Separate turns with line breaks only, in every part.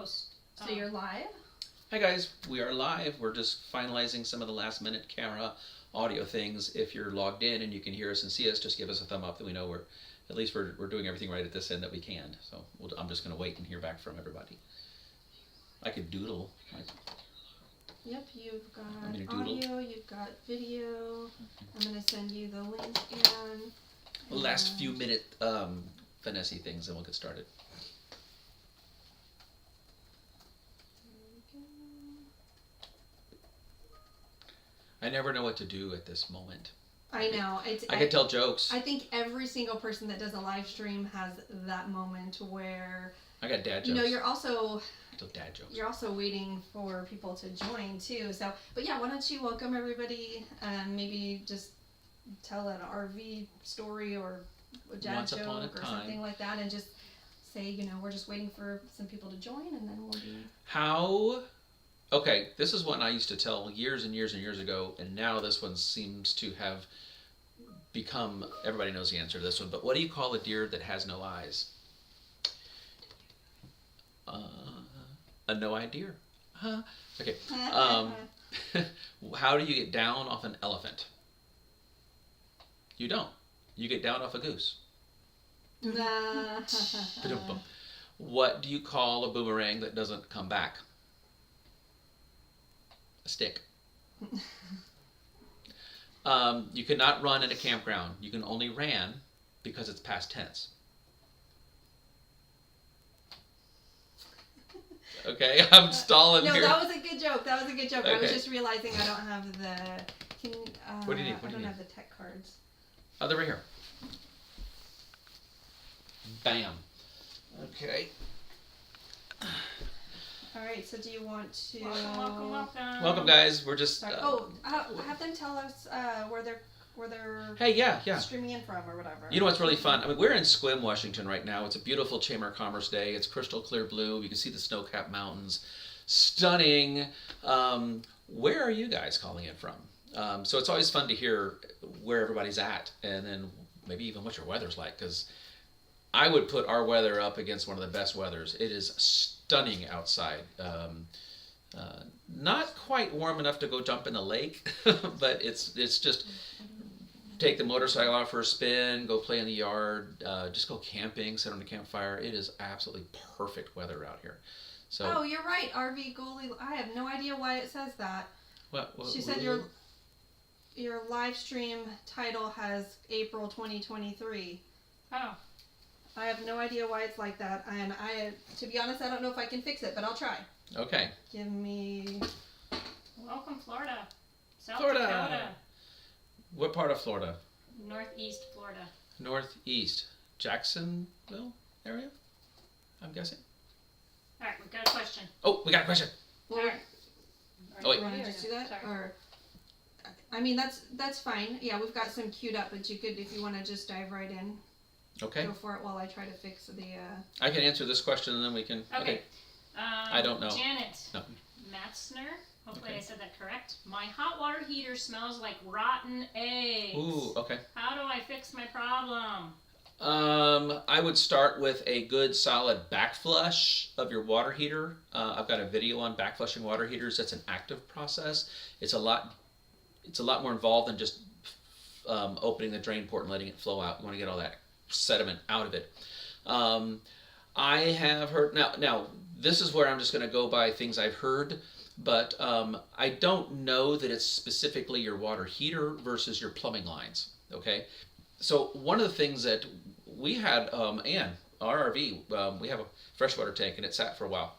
post.
So you're live?
Hi guys, we are live. We're just finalizing some of the last minute camera audio things. If you're logged in and you can hear us and see us, just give us a thumb up that we know we're doing everything right at this end that we can. So I'm just going to wait and hear back from everybody. I could doodle.
Yep, you've got audio, you've got video. I'm going to send you the link and...
The last few minute finessey things and we'll get started. I never know what to do at this moment.
I know.
I could tell jokes.
I think every single person that does a live stream has that moment where...
I got dad jokes.
You know, you're also...
Dad jokes.
You're also waiting for people to join too. So, but yeah, why don't you welcome everybody? Maybe just tell an RV story or a dad joke or something like that, and just say, you know, we're just waiting for some people to join, and then we'll be...
Okay, this is one I used to tell years and years and years ago, and now this one seems to have become, everybody knows the answer to this one, but what do you call a deer that has no eyes? A no-eyed deer. Okay. How do you get down off an elephant? You don't. You get down off a goose. What do you call a boomerang that doesn't come back? A stick. You cannot run in a campground. You can only ran because it's past tense. Okay, I'm stalling here.
No, that was a good joke.
Okay.
I was just realizing I don't have the...
What do you need?
I don't have the tech cards.
Oh, they're right here. Bam. Okay.
All right, so do you want to...
Welcome.
Welcome, guys. We're just...
have them tell us where they're
Hey, yeah.
streaming in from or whatever.
You know what's really fun? I mean, we're in Sequim, Washington right now. It's a beautiful Chamber of Commerce day. It's crystal clear blue. You can see the snow-capped mountains. Stunning. Where are you guys calling in from? So it's always fun to hear where everybody's at, and then maybe even what your weather's like, because I would put our weather up against one of the best weathers. It is stunning outside. Not quite warm enough to go jump in the lake, but it's just take the motorcycle out for a spin, go play in the yard, just go camping, sit on a campfire. It is absolutely perfect weather out here. So.
Oh, you're right, RV Goalie. I have no idea why it says that.
What
she said your live stream title has April 2023.
Oh.
I have no idea why it's like that, and to be honest, I don't know if I can fix it, but I'll try.
Okay.
Give me...
Welcome, Florida. South
Florida.
Dakota.
What part of Florida?
Northeast Florida.
Northeast. Jacksonville area, I'm guessing.
All right, we've got a question.
Oh, we got a question.
All right.
Oh, wait.
You want to just do that?
Sorry.
Or, I mean, that's fine. Yeah, we've got some queued up, but you could, if you want to just dive right in.
Okay.
Go for it while I try to fix the...
I can answer this question and then we can...
Okay.
I don't know.
Janet Matzner, hopefully I said that correct. My hot water heater smells like rotten eggs.
Ooh, okay.
How do I fix my problem?
I would start with a good solid backflush of your water heater. I've got a video on backflushing water heaters. That's an active process. It's a lot more involved than just opening the drain port and letting it flow out. You want to get all that sediment out of it. I have heard, now this is where I'm just going to go by things I've heard, but I don't know that it's specifically your water heater versus your plumbing lines, okay? So one of the things that we had, Ann, our RV, we have a freshwater tank and it sat for a while.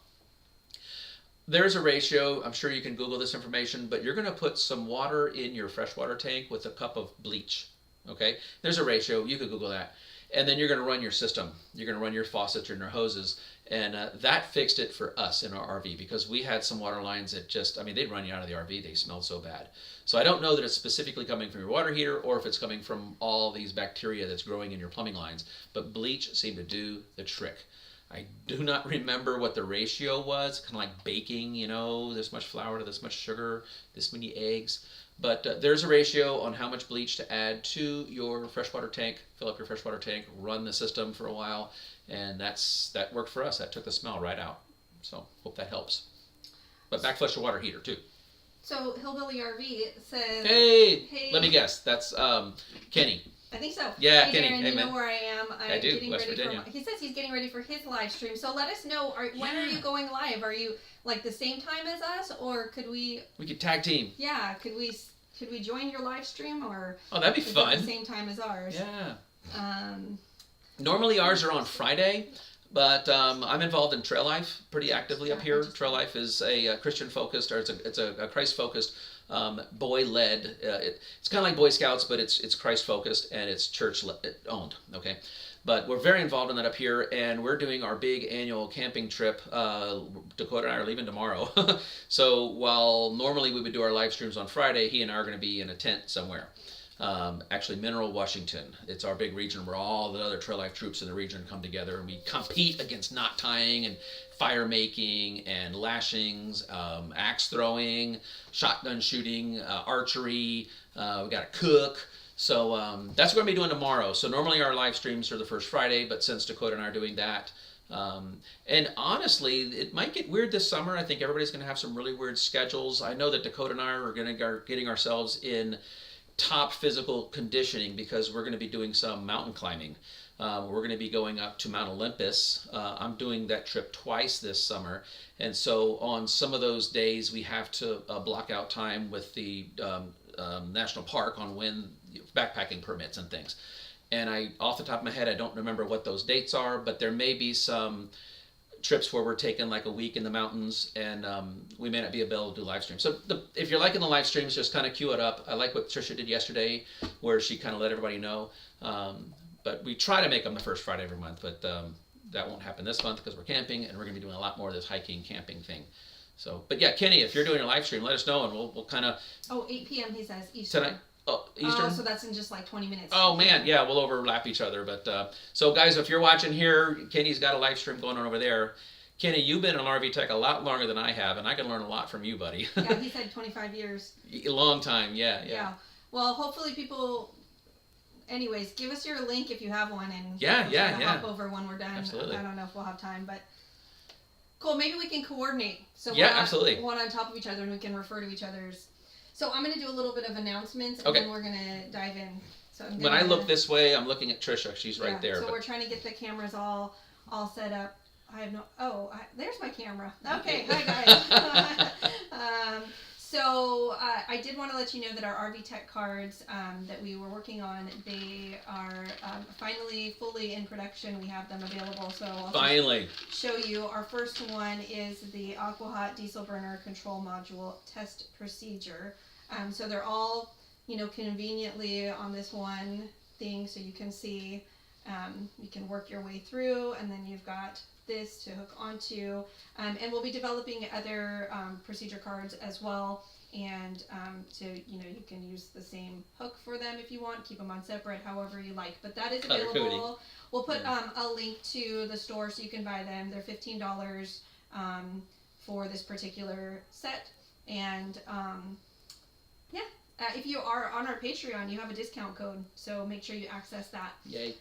There's a ratio, I'm sure you can Google this information, but you're going to put some water in your freshwater tank with a cup of bleach, okay? There's a ratio, you could Google that. And then you're going to run your system. You're going to run your faucets and your hoses. And that fixed it for us in our RV because we had some water lines that just, I mean, they'd run you out of the RV. They smelled so bad. So I don't know that it's specifically coming from your water heater or if it's coming from all these bacteria that's growing in your plumbing lines. But bleach seemed to do the trick. I do not remember what the ratio was, kind of like baking, you know, this much flour to this much sugar, this many eggs. But there's a ratio on how much bleach to add to your freshwater tank. Fill up your freshwater tank, run the system for a while, and that worked for us. That took the smell right out. So hope that helps. But backflush your water heater too.
So Hillbilly RV says,
Hey, let me guess. That's Kenny.
I think so.
Yeah,
hey,
Kenny.
Darren,
Hey,
you
man.
know where I am.
I do,
getting
West
ready
Virginia.
he says he's getting ready for his live stream. So let us know. When are you going live? Are you like the same time as us, or could we?
We could tag team.
Yeah, could we join your live stream, or?
Oh, that'd be
is
fun.
it the same time as ours?
Yeah. Normally ours are on Friday, but I'm involved in Trail Life pretty actively up here. Trail Life is a Christian focused, or it's a Christ focused, boy led. It's kind of like Boy Scouts, but it's Christ focused and it's church owned. Okay, but we're very involved in that up here, and we're doing our big annual camping trip. Dakota and I are leaving tomorrow, so while normally we would do our live streams on Friday, he and I are going to be in a tent somewhere. Actually, Mineral, Washington. It's our big region where all the other Trail Life troops in the region come together, and we compete against knot tying and fire making and lashings, axe throwing, shotgun shooting, archery. We got to cook. So that's what we're going to be doing tomorrow. So normally our live streams are the first Friday, but since Dakota and I are doing that, and honestly, it might get weird this summer. I think everybody's going to have some really weird schedules. I know that Dakota and I are getting ourselves in top physical conditioning because we're going to be doing some mountain climbing. We're going to be going up to Mount Olympus. I'm doing that trip twice this summer, and so on some of those days we have to block out time with the national park on when backpacking permits and things. And I, off the top of my head, I don't remember what those dates are, but there may be some trips where we're taking like a week in the mountains, and we may not be able to do live streams. So if you're liking the live streams, just kind of queue it up. I like what Trisha did yesterday, where she kind of let everybody know. But we try to make them the first Friday every month, but that won't happen this month because we're camping, and we're going to be doing a lot more of this hiking, camping thing. So, but yeah, Kenny, if you're doing a live stream, let us know, and we'll kind of...
8 p.m. he says, Eastern.
Tonight? Oh, Eastern?
Oh, so that's in just like 20 minutes.
Oh, man, yeah, we'll overlap each other. But so, guys, if you're watching here, Kenny's got a live stream going on over there. Kenny, you've been in RV Tech a lot longer than I have, and I can learn a lot from you, buddy.
Yeah, he said 25 years.
A long time, yeah.
Well, hopefully people... Anyways, give us your link if you have one, and
we'll
hop over when we're done.
Absolutely.
I don't know if we'll have time, but cool. Maybe we can coordinate. So
yeah, absolutely.
One on top of each other, and we can refer to each other's. So I'm going to do a little bit of announcements, and
okay.
then we're going to dive in. So
when I look this way, I'm looking at Trisha. She's right there.
So we're trying to get the cameras all set up. I have no. There's my camera. Okay, hi guys. So I did want to let you know that our RV Tech cards that we were working on, they are finally fully in production. We have them available. So I'll
finally
show you. Our first one is the AquaHot diesel burner control module test procedure. So they're all, conveniently on this one thing, so you can see. You can work your way through, and then you've got this to hook onto, and we'll be developing other procedure cards as well, and you can use the same hook for them if you want, keep them on separate, however you like, but that is available. We'll put a link to the store so you can buy them. They're $15 for this particular set, and if you are on our Patreon, you have a discount code, so make sure you access that.
Yay.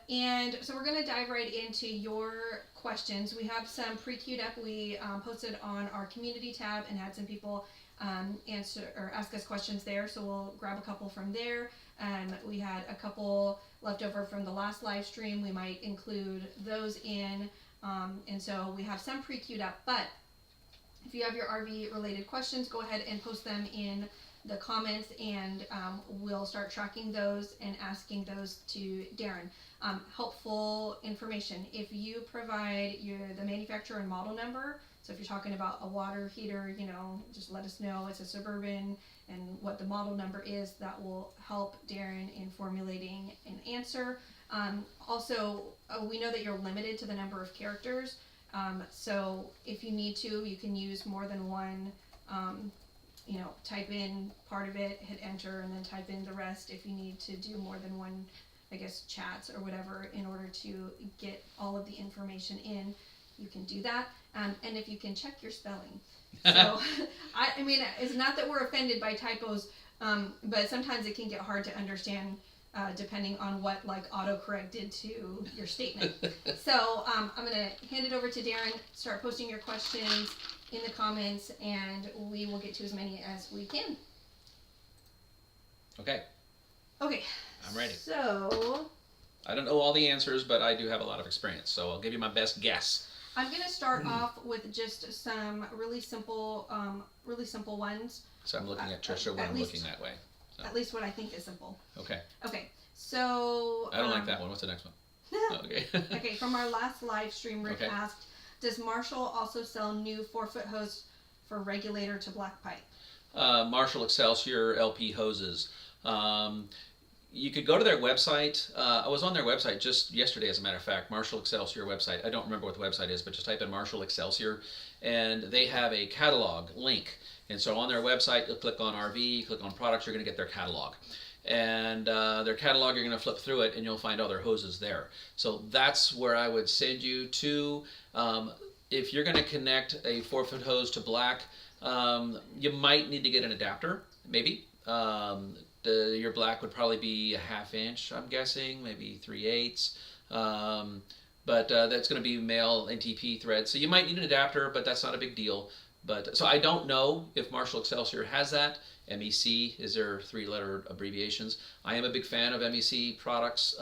And so we're going to dive right into your questions. We have some pre-queued up. We posted on our community tab and had some people answer or ask us questions there, so we'll grab a couple from there. We had a couple left over from the last live stream. We might include those in, and so we have some pre-queued up. But if you have your RV related questions, go ahead and post them in the comments, and we'll start tracking those and asking those to Darren. Helpful information: if you provide the manufacturer and model number, so if you're talking about a water heater, just let us know it's a Suburban and what the model number is. That will help Darren in formulating an answer. Also, we know that you're limited to the number of characters, so if you need to, you can use more than one. Type in part of it, hit enter, and then type in the rest if you need to do more than one, chats or whatever in order to get all of the information in. You can do that, and if you can check your spelling. So, I mean, it's not that we're offended by typos, but sometimes it can get hard to understand depending on what like autocorrect did to your statement. So I'm going to hand it over to Darren, start posting your questions in the comments, and we will get to as many as we can.
Okay.
Okay.
I'm ready.
So
I don't know all the answers, but I do have a lot of experience, so I'll give you my best guess.
I'm going to start off with just some really simple ones.
So I'm looking at Trisha when I'm looking that way. So.
At least what I think is simple.
Okay.
Okay. So
I don't like that one. What's the next one? Okay.
Okay, from our last live stream, Rick
Okay.
asked, does Marshall also sell new 4-foot hose for regulator to black pipe?
Marshall Excelsior LP hoses. You could go to their website. I was on their website just yesterday, as a matter of fact, Marshall Excelsior website. I don't remember what the website is, but just type in Marshall Excelsior, and they have a catalog link. And so on their website, you'll click on RV, click on products, you're going to get their catalog. And their catalog, you're going to flip through it, and you'll find all their hoses there. So that's where I would send you to. If you're going to connect a 4-foot hose to black, you might need to get an adapter, maybe. Your black would probably be a 1/2 inch, I'm guessing, maybe 3/8. But that's going to be male NTP thread. So you might need an adapter, but that's not a big deal. But so I don't know if Marshall Excelsior has that. MEC is their 3-letter abbreviations. I am a big fan of MEC products.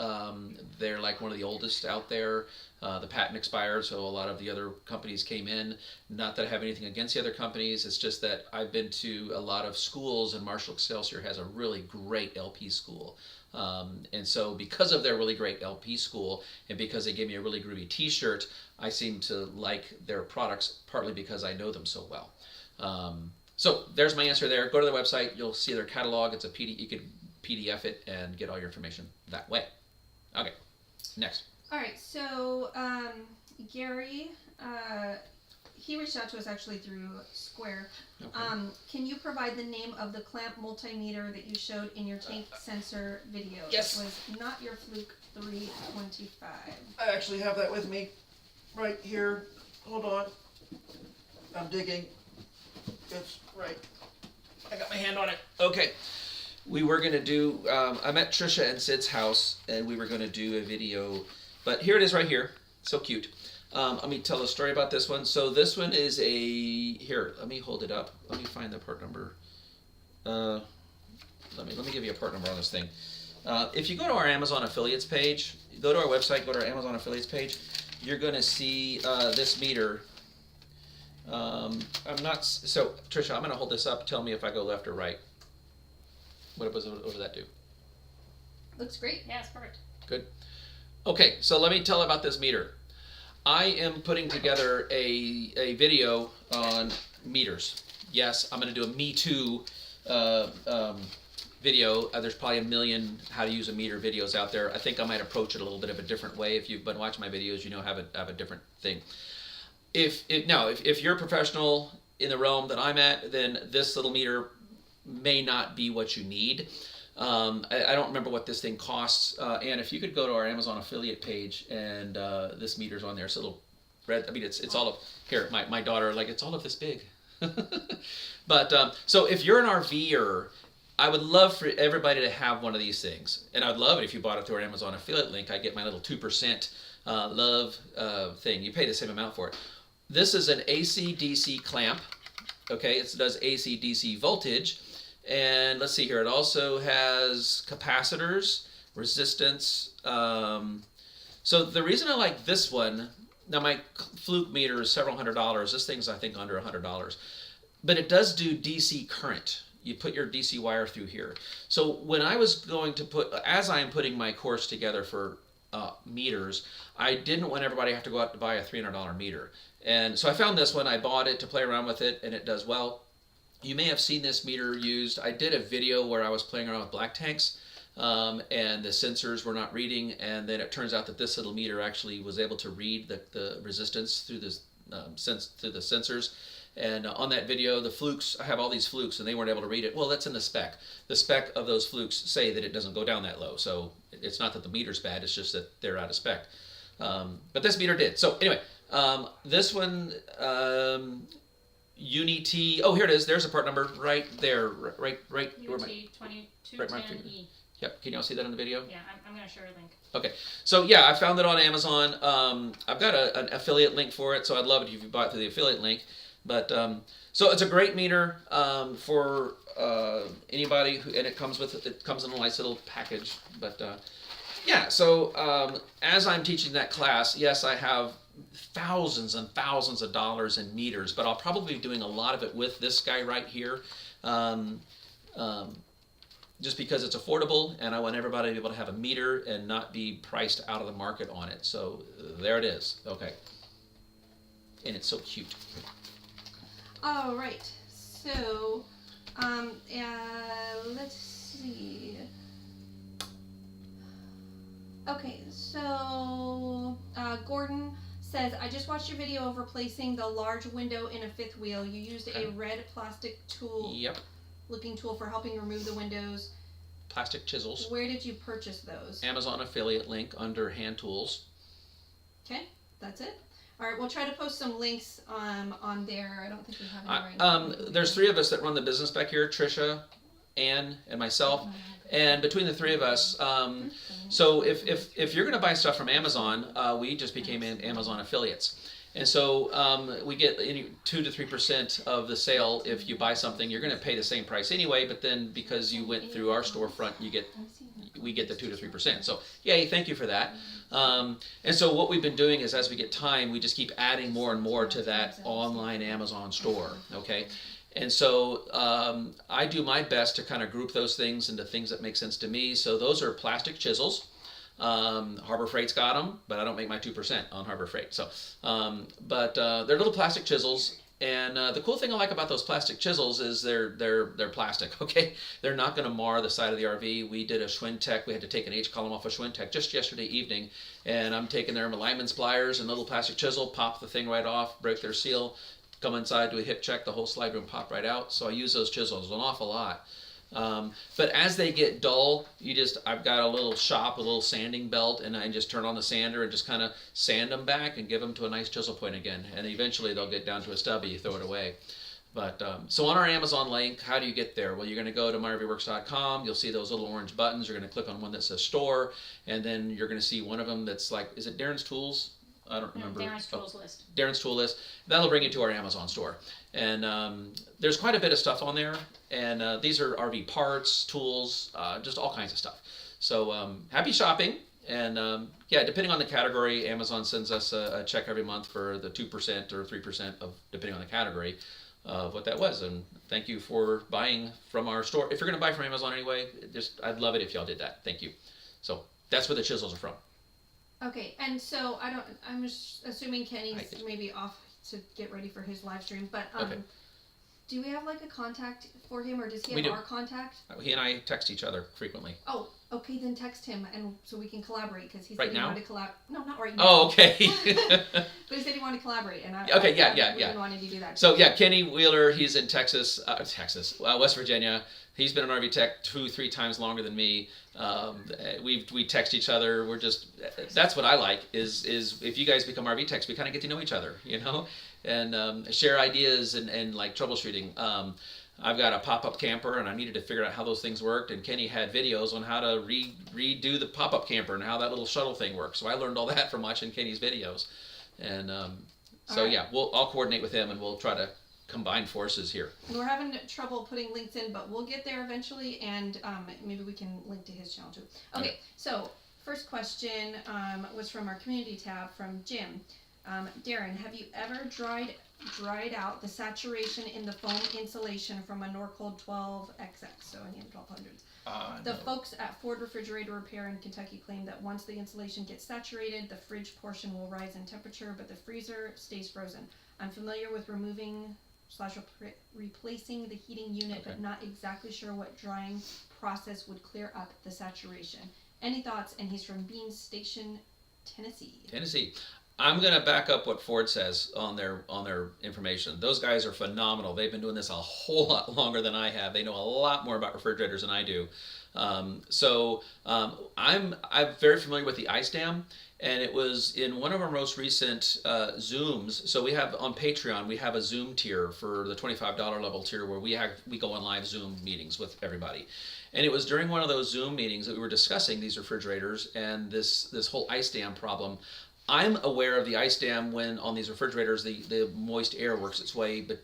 They're like one of the oldest out there. The patent expired, so a lot of the other companies came in. Not that I have anything against the other companies. It's just that I've been to a lot of schools, and Marshall Excelsior has a really great LP school. And so because of their really great LP school, and because they gave me a really groovy t-shirt, I seem to like their products, partly because I know them so well. So there's my answer there. Go to their website. You'll see their catalog. It's a PDF. You can PDF it and get all your information that way. Okay, next.
All right, so Gary, he reached out to us actually through Square.
Okay.
Can you provide the name of the clamp multimeter that you showed in your tank sensor video?
Yes.
It was not your Fluke 325.
I actually have that with me right here. Hold on. I'm digging. It's right. I got my hand on it.
Okay. We were going to do, I'm at Trisha and Sid's house, and we were going to do a video, but here it is right here. So cute. Let me tell a story about this one. So this one is here, let me hold it up. Let me find the part number. Let me give you a part number on this thing. If you go to our Amazon affiliates page, go to our website, go to our Amazon affiliates page, you're going to see this meter. So Trisha, I'm going to hold this up. Tell me if I go left or right. What does that do?
Looks great.
Yeah, it's perfect.
Good. Okay, so let me tell about this meter. I am putting together a video on meters. Yes, I'm going to do a Me Too video. There's probably a million how to use a meter videos out there. I think I might approach it a little bit of a different way. If you've been watching my videos, you know I have a different thing. If you're a professional in the realm that I'm at, then this little meter may not be what you need. I don't remember what this thing costs. And if you could go to our Amazon affiliate page, and this meter's on there, so it'll red. I mean, it's all of here. My daughter, like, it's all of this big. But so if you're an RVer, I would love for everybody to have one of these things, and I'd love it if you bought it through our Amazon affiliate link. I get my little 2% love thing. You pay the same amount for it. This is an AC/DC clamp. Okay, it does AC/DC voltage. And let's see here, it also has capacitors, resistance. So the reason I like this one, now my Fluke meter is several $100s. This thing's, I think, under $100. But it does do DC current. You put your DC wire through here. So when I was going to as I am putting my course together for meters, I didn't want everybody to have to go out to buy a $300 meter. And so I found this one, I bought it to play around with it, and it does well. You may have seen this meter used. I did a video where I was playing around with black tanks, and the sensors were not reading, and then it turns out that this little meter actually was able to read the resistance through the sensors. And on that video, the flukes, I have all these flukes, and they weren't able to read it. Well, that's in the spec. The spec of those flukes say that it doesn't go down that low. So it's not that the meter's bad, it's just that they're out of spec. But this meter did. So anyway, this one, Unity, oh, here it is. There's a part number right there. Right.
UT 2210E.
Yep. Can y'all see that on the video?
Yeah, I'm going to share a link.
Okay. So yeah, I found it on Amazon. I've got an affiliate link for it, so I'd love it if you buy it through the affiliate link. But so it's a great meter for anybody, and it comes in a nice little package. But yeah, so as I'm teaching that class, yes, I have thousands and thousands of dollars in meters, but I'll probably be doing a lot of it with this guy right here. Just because it's affordable, and I want everybody to be able to have a meter and not be priced out of the market on it. So there it is. Okay. And it's so cute.
All right. So, let's see. Okay, so Gordon says, I just watched your video of replacing the large window in a fifth wheel. You used a red plastic tool.
Yep.
Looking tool for helping remove the windows.
Plastic chisels.
Where did you purchase those?
Amazon affiliate link under hand tools.
Okay, that's it. All right, we'll try to post some links on there. I don't think we have any right now.
There's three of us that run the business back here: Trisha, Ann, and myself. And between the three of us, so if you're going to buy stuff from Amazon, we just became Amazon affiliates. And so we get 2 to 3% of the sale if you buy something. You're going to pay the same price anyway, but then because you went through our storefront, we get the 2 to 3%. So yay, thank you for that. And so what we've been doing is, as we get time, we just keep adding more and more to that online Amazon store. Okay. And so I do my best to kind of group those things into things that make sense to me. So those are plastic chisels. Harbor Freight's got them, but I don't make my 2% on Harbor Freight. So, but they're little plastic chisels, and the cool thing I like about those plastic chisels is they're plastic. Okay, they're not going to mar the side of the RV. We did a Schwintek. We had to take an H column off a Schwintek just yesterday evening, and I'm taking their alignment pliers and little plastic chisel, pop the thing right off, break their seal, come inside, do a hip check, the whole slide room pop right out. So I use those chisels an awful lot. But as they get dull, I've got a little shop, a little sanding belt, and I just turn on the sander and just kind of sand them back and give them to a nice chisel point again. And eventually they'll get down to a stubby, you throw it away. But so on our Amazon link, how do you get there? Well, you're going to go to myrvworks.com. You'll see those little orange buttons. You're going to click on one that says store, and then you're going to see one of them that's like, is it Darren's Tools? I don't remember.
Darren's Tools list.
Darren's Tool list. That'll bring you to our Amazon store. And there's quite a bit of stuff on there. And these are RV parts, tools, just all kinds of stuff. So happy shopping. And yeah, depending on the category, Amazon sends us a check every month for the 2% or 3% of, depending on the category, of what that was. And thank you for buying from our store. If you're going to buy from Amazon anyway, I'd love it if y'all did that. Thank you. So that's where the chisels are from.
Okay, and so I'm just assuming Kenny's maybe off to get ready for his live stream, but
okay.
Do we have like a contact for him, or does he have our contact?
He and I text each other frequently.
Oh, okay, then text him, and so we can collaborate, because he said
right
he
now?
wanted to collab. No, not right now.
Oh, okay.
But he said he wanted to collaborate, and I
yeah.
wanted to do that.
So yeah, Kenny Wheeler, he's in Texas, West Virginia. He's been an RV tech 2-3 times longer than me. We text each other. That's what I like is if you guys become RV techs, we kind of get to know each other, and share ideas and like troubleshooting. I've got a pop-up camper, and I needed to figure out how those things worked, and Kenny had videos on how to redo the pop-up camper and how that little shuttle thing works. So I learned all that from watching Kenny's videos. And so right. Yeah, I'll coordinate with him, and we'll try to combine forces here.
We're having trouble putting links in, but we'll get there eventually, and maybe we can link to his channel too. Okay, so first question was from our community tab from Jim. Darren, have you ever dried out the saturation in the foam insulation from a Norcold 12XX, so an M1200? The folks at Ford Refrigerator Repair in Kentucky claim that once the insulation gets saturated, the fridge portion will rise in temperature, but the freezer stays frozen. I'm familiar with replacing the heating unit, but not exactly sure what drying process would clear up the saturation. Any thoughts? And he's from Bean Station, Tennessee.
I'm going to back up what Ford says on their information. Those guys are phenomenal. They've been doing this a whole lot longer than I have. They know a lot more about refrigerators than I do. I'm very familiar with the ice dam. and it was in one of our most recent Zooms. So we have on Patreon, we have a Zoom tier for the $25 level tier where we go on live Zoom meetings with everybody. And it was during one of those Zoom meetings that we were discussing these refrigerators and this whole ice dam problem. I'm aware of the ice dam when on these refrigerators the moist air works its way, but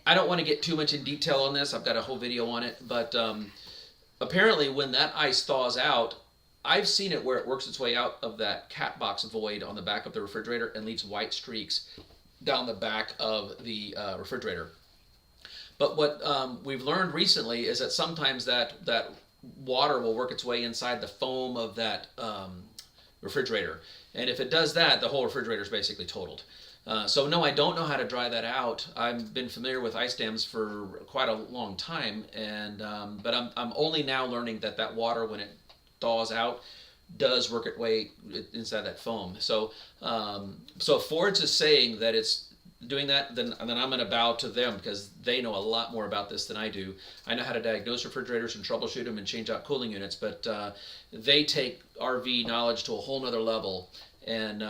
I don't want to get too much in detail on this. I've got a whole video on it, but apparently when that ice thaws out, I've seen it where it works its way out of that cat box void on the back of the refrigerator and leaves white streaks down the back of the refrigerator. But what we've learned recently is that sometimes that water will work its way inside the foam of that refrigerator. And if it does that, the whole refrigerator is basically totaled. So no, I don't know how to dry that out. I've been familiar with ice dams for quite a long time, and but I'm only now learning that water, when it thaws out, does work its way inside that foam. So so if Ford's is saying that it's doing that, then I'm going to bow to them, because they know a lot more about this than I do. I know how to diagnose refrigerators and troubleshoot them and change out cooling units, but they take RV knowledge to a whole nother level, and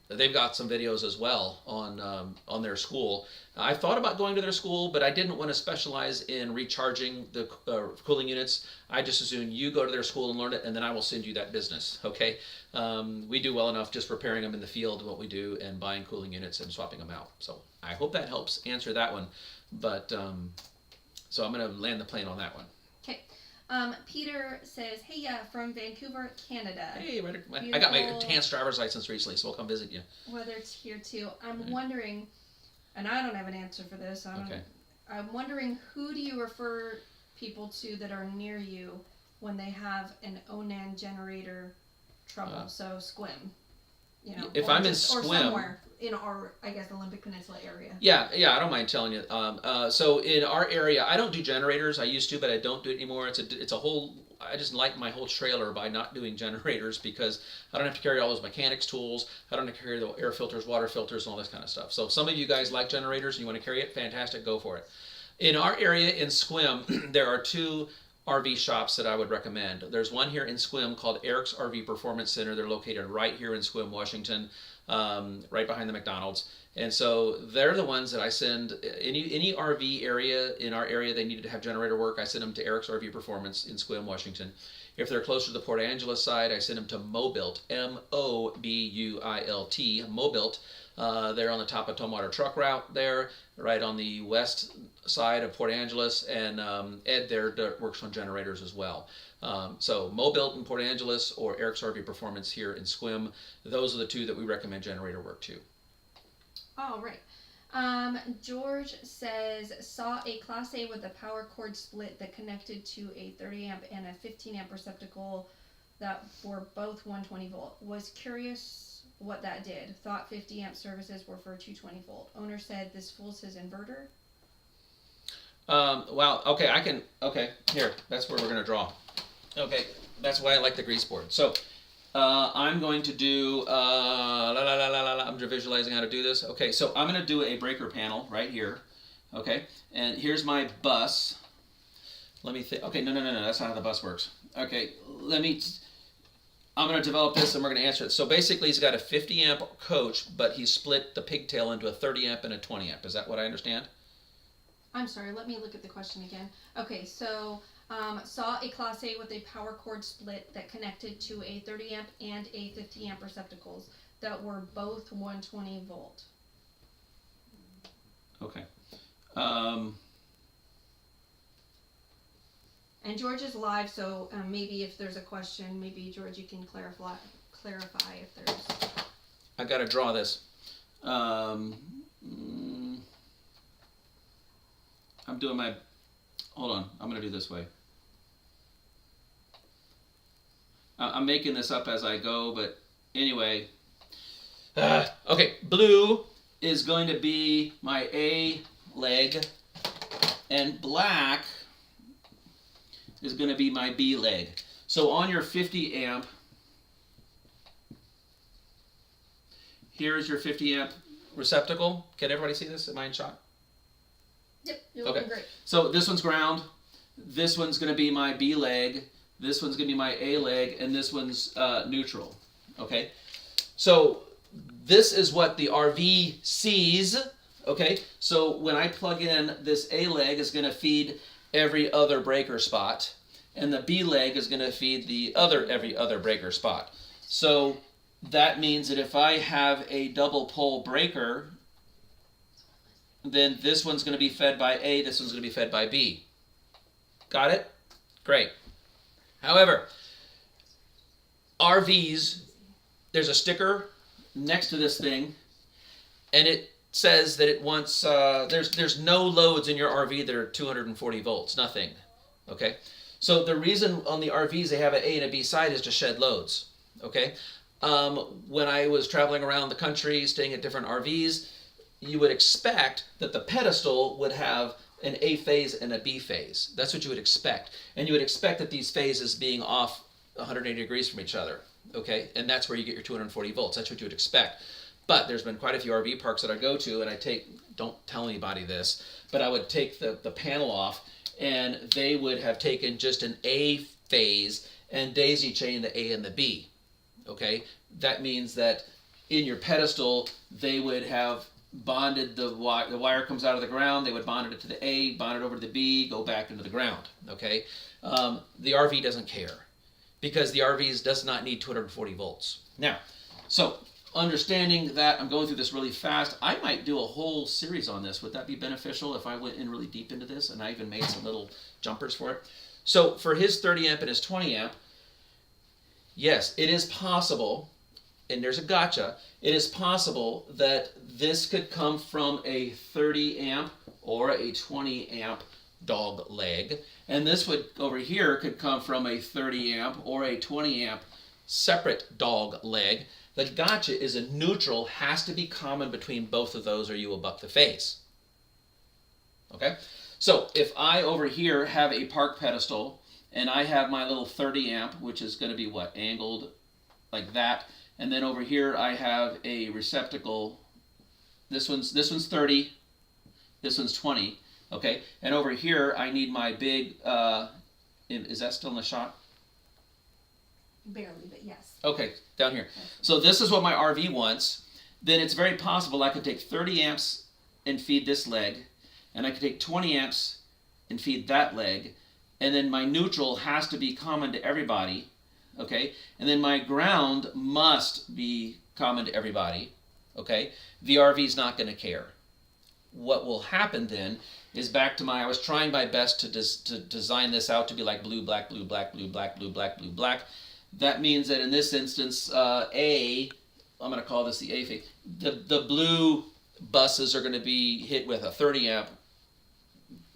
they've got some videos as well on their school. I thought about going to their school, but I didn't want to specialize in recharging the cooling units. I just assume you go to their school and learn it, and then I will send you that business, okay? We do well enough just repairing them in the field, what we do, and buying cooling units and swapping them out. So I hope that helps answer that one. But so I'm going to land the plane on that one.
Okay. Peter says, hey, from Vancouver, Canada.
Hey, I got my enhanced driver's license recently, so I'll come visit you.
Whether it's here too. I'm wondering, and I don't have an answer for this. I'm wondering, who do you refer people to that are near you when they have an Onan generator trouble? So Sequim, you know,
if I'm in
or
Sequim,
somewhere in our, I guess, Olympic Peninsula area.
Yeah, I don't mind telling you. So in our area, I don't do generators. I used to, but I don't do it anymore. It's a whole. I just like my whole trailer by not doing generators, because I don't have to carry all those mechanics tools. I don't have to carry the air filters, water filters, and all this kind of stuff. So some of you guys like generators and you want to carry it, fantastic, go for it. In our area in Sequim, there are two RV shops that I would recommend. There's one here in Sequim called Eric's RV Performance Center. They're located right here in Sequim, Washington, right behind the McDonald's. And so they're the ones that I send. Any RV area in our area they needed to have generator work, I send them to Eric's RV Performance in Sequim, Washington. If they're closer to the Port Angeles side, I send them to Mobilt, Mobilt, Mobilt. They're on the top of Tumwater Truck Route there, right on the west side of Port Angeles, and Ed there works on generators as well. So Mobilt in Port Angeles or Eric's RV Performance here in Sequim, those are the two that we recommend generator work to.
All right. George says, saw a Class A with a power cord split that connected to a 30 amp and a 15 amp receptacle that were both 120 volt. Was curious what that did. Thought 50 amp services were for 220 volt. Owner said this fools his inverter.
Wow. Okay, okay, here, that's where we're going to draw. Okay, that's why I like the grease board. So I'm going to do, I'm visualizing how to do this. Okay, so I'm going to do a breaker panel right here. Okay, and here's my bus. Let me think. Okay, no, that's not how the bus works. Okay, I'm going to develop this and we're going to answer it. So basically he's got a 50 amp coach, but he split the pigtail into a 30 amp and a 20 amp. Is that what I understand?
I'm sorry, let me look at the question again. Okay, so saw a Class A with a power cord split that connected to a 30 amp and a 50 amp receptacles that were both 120 volt.
Okay.
And George is live, so maybe if there's a question, maybe George, you can clarify if there's.
I got to draw this. I'm doing my. Hold on, I'm going to do this way. I'm making this up as I go, but anyway. Okay, blue is going to be my A leg, and black is going to be my B leg. So on your 50 amp, here's your 50 amp receptacle. Can everybody see this? Am I in shot?
Yep, you're looking great.
So this one's ground. This one's going to be my B leg. This one's going to be my A leg, and this one's neutral. Okay, so this is what the RV sees. Okay, so when I plug in, this A leg is going to feed every other breaker spot, and the B leg is going to feed the every other breaker spot. So that means that if I have a double pole breaker, then this one's going to be fed by A, this one's going to be fed by B. Got it? Great. However, RVs, there's a sticker next to this thing, and it says that it wants, there's no loads in your RV that are 240 volts, nothing. Okay? So the reason on the RVs they have an A and a B side is to shed loads. Okay? When I was traveling around the country, staying at different RVs, you would expect that the pedestal would have an A phase and a B phase. That's what you would expect. And you would expect that these phases being off 180 degrees from each other. Okay? And that's where you get your 240 volts. That's what you would expect. But there's been quite a few RV parks that I go to, and I take, don't tell anybody this, but I would take the panel off, and they would have taken just an A phase and daisy chain the A and the B. Okay? That means that in your pedestal, they would have bonded the wire comes out of the ground, they would bond it to the A, bond it over to the B, go back into the ground. Okay? The RV doesn't care, because the RVs does not need 240 volts. Now, so understanding that, I'm going through this really fast. I might do a whole series on this. Would that be beneficial if I went in really deep into this? And I even made some little jumpers for it. So for his 30 amp and his 20 amp, yes, it is possible, and there's a gotcha, it is possible that this could come from a 30 amp or a 20 amp dog leg, and this would over here could come from a 30 amp or a 20 amp separate dog leg. The gotcha is a neutral has to be common between both of those or you will buck the phase. Okay? So if I over here have a park pedestal and I have my little 30 amp, which is going to be what? Angled like that. And then over here I have a receptacle. This one's 30. This one's 20. Okay? And over here I need my big, is that still in the shot?
Barely, but yes.
Okay, down here. So this is what my RV wants. Then it's very possible I could take 30 amps and feed this leg, and I could take 20 amps and feed that leg, and then my neutral has to be common to everybody, okay? And then my ground must be common to everybody, okay? The RV's not going to care. What will happen then is back to I was trying my best to design this out to be like blue, black, blue, black, blue, black, blue, black, blue, black. That means that in this instance, I'm going to call this the A phase. The blue buses are going to be hit with a 30 amp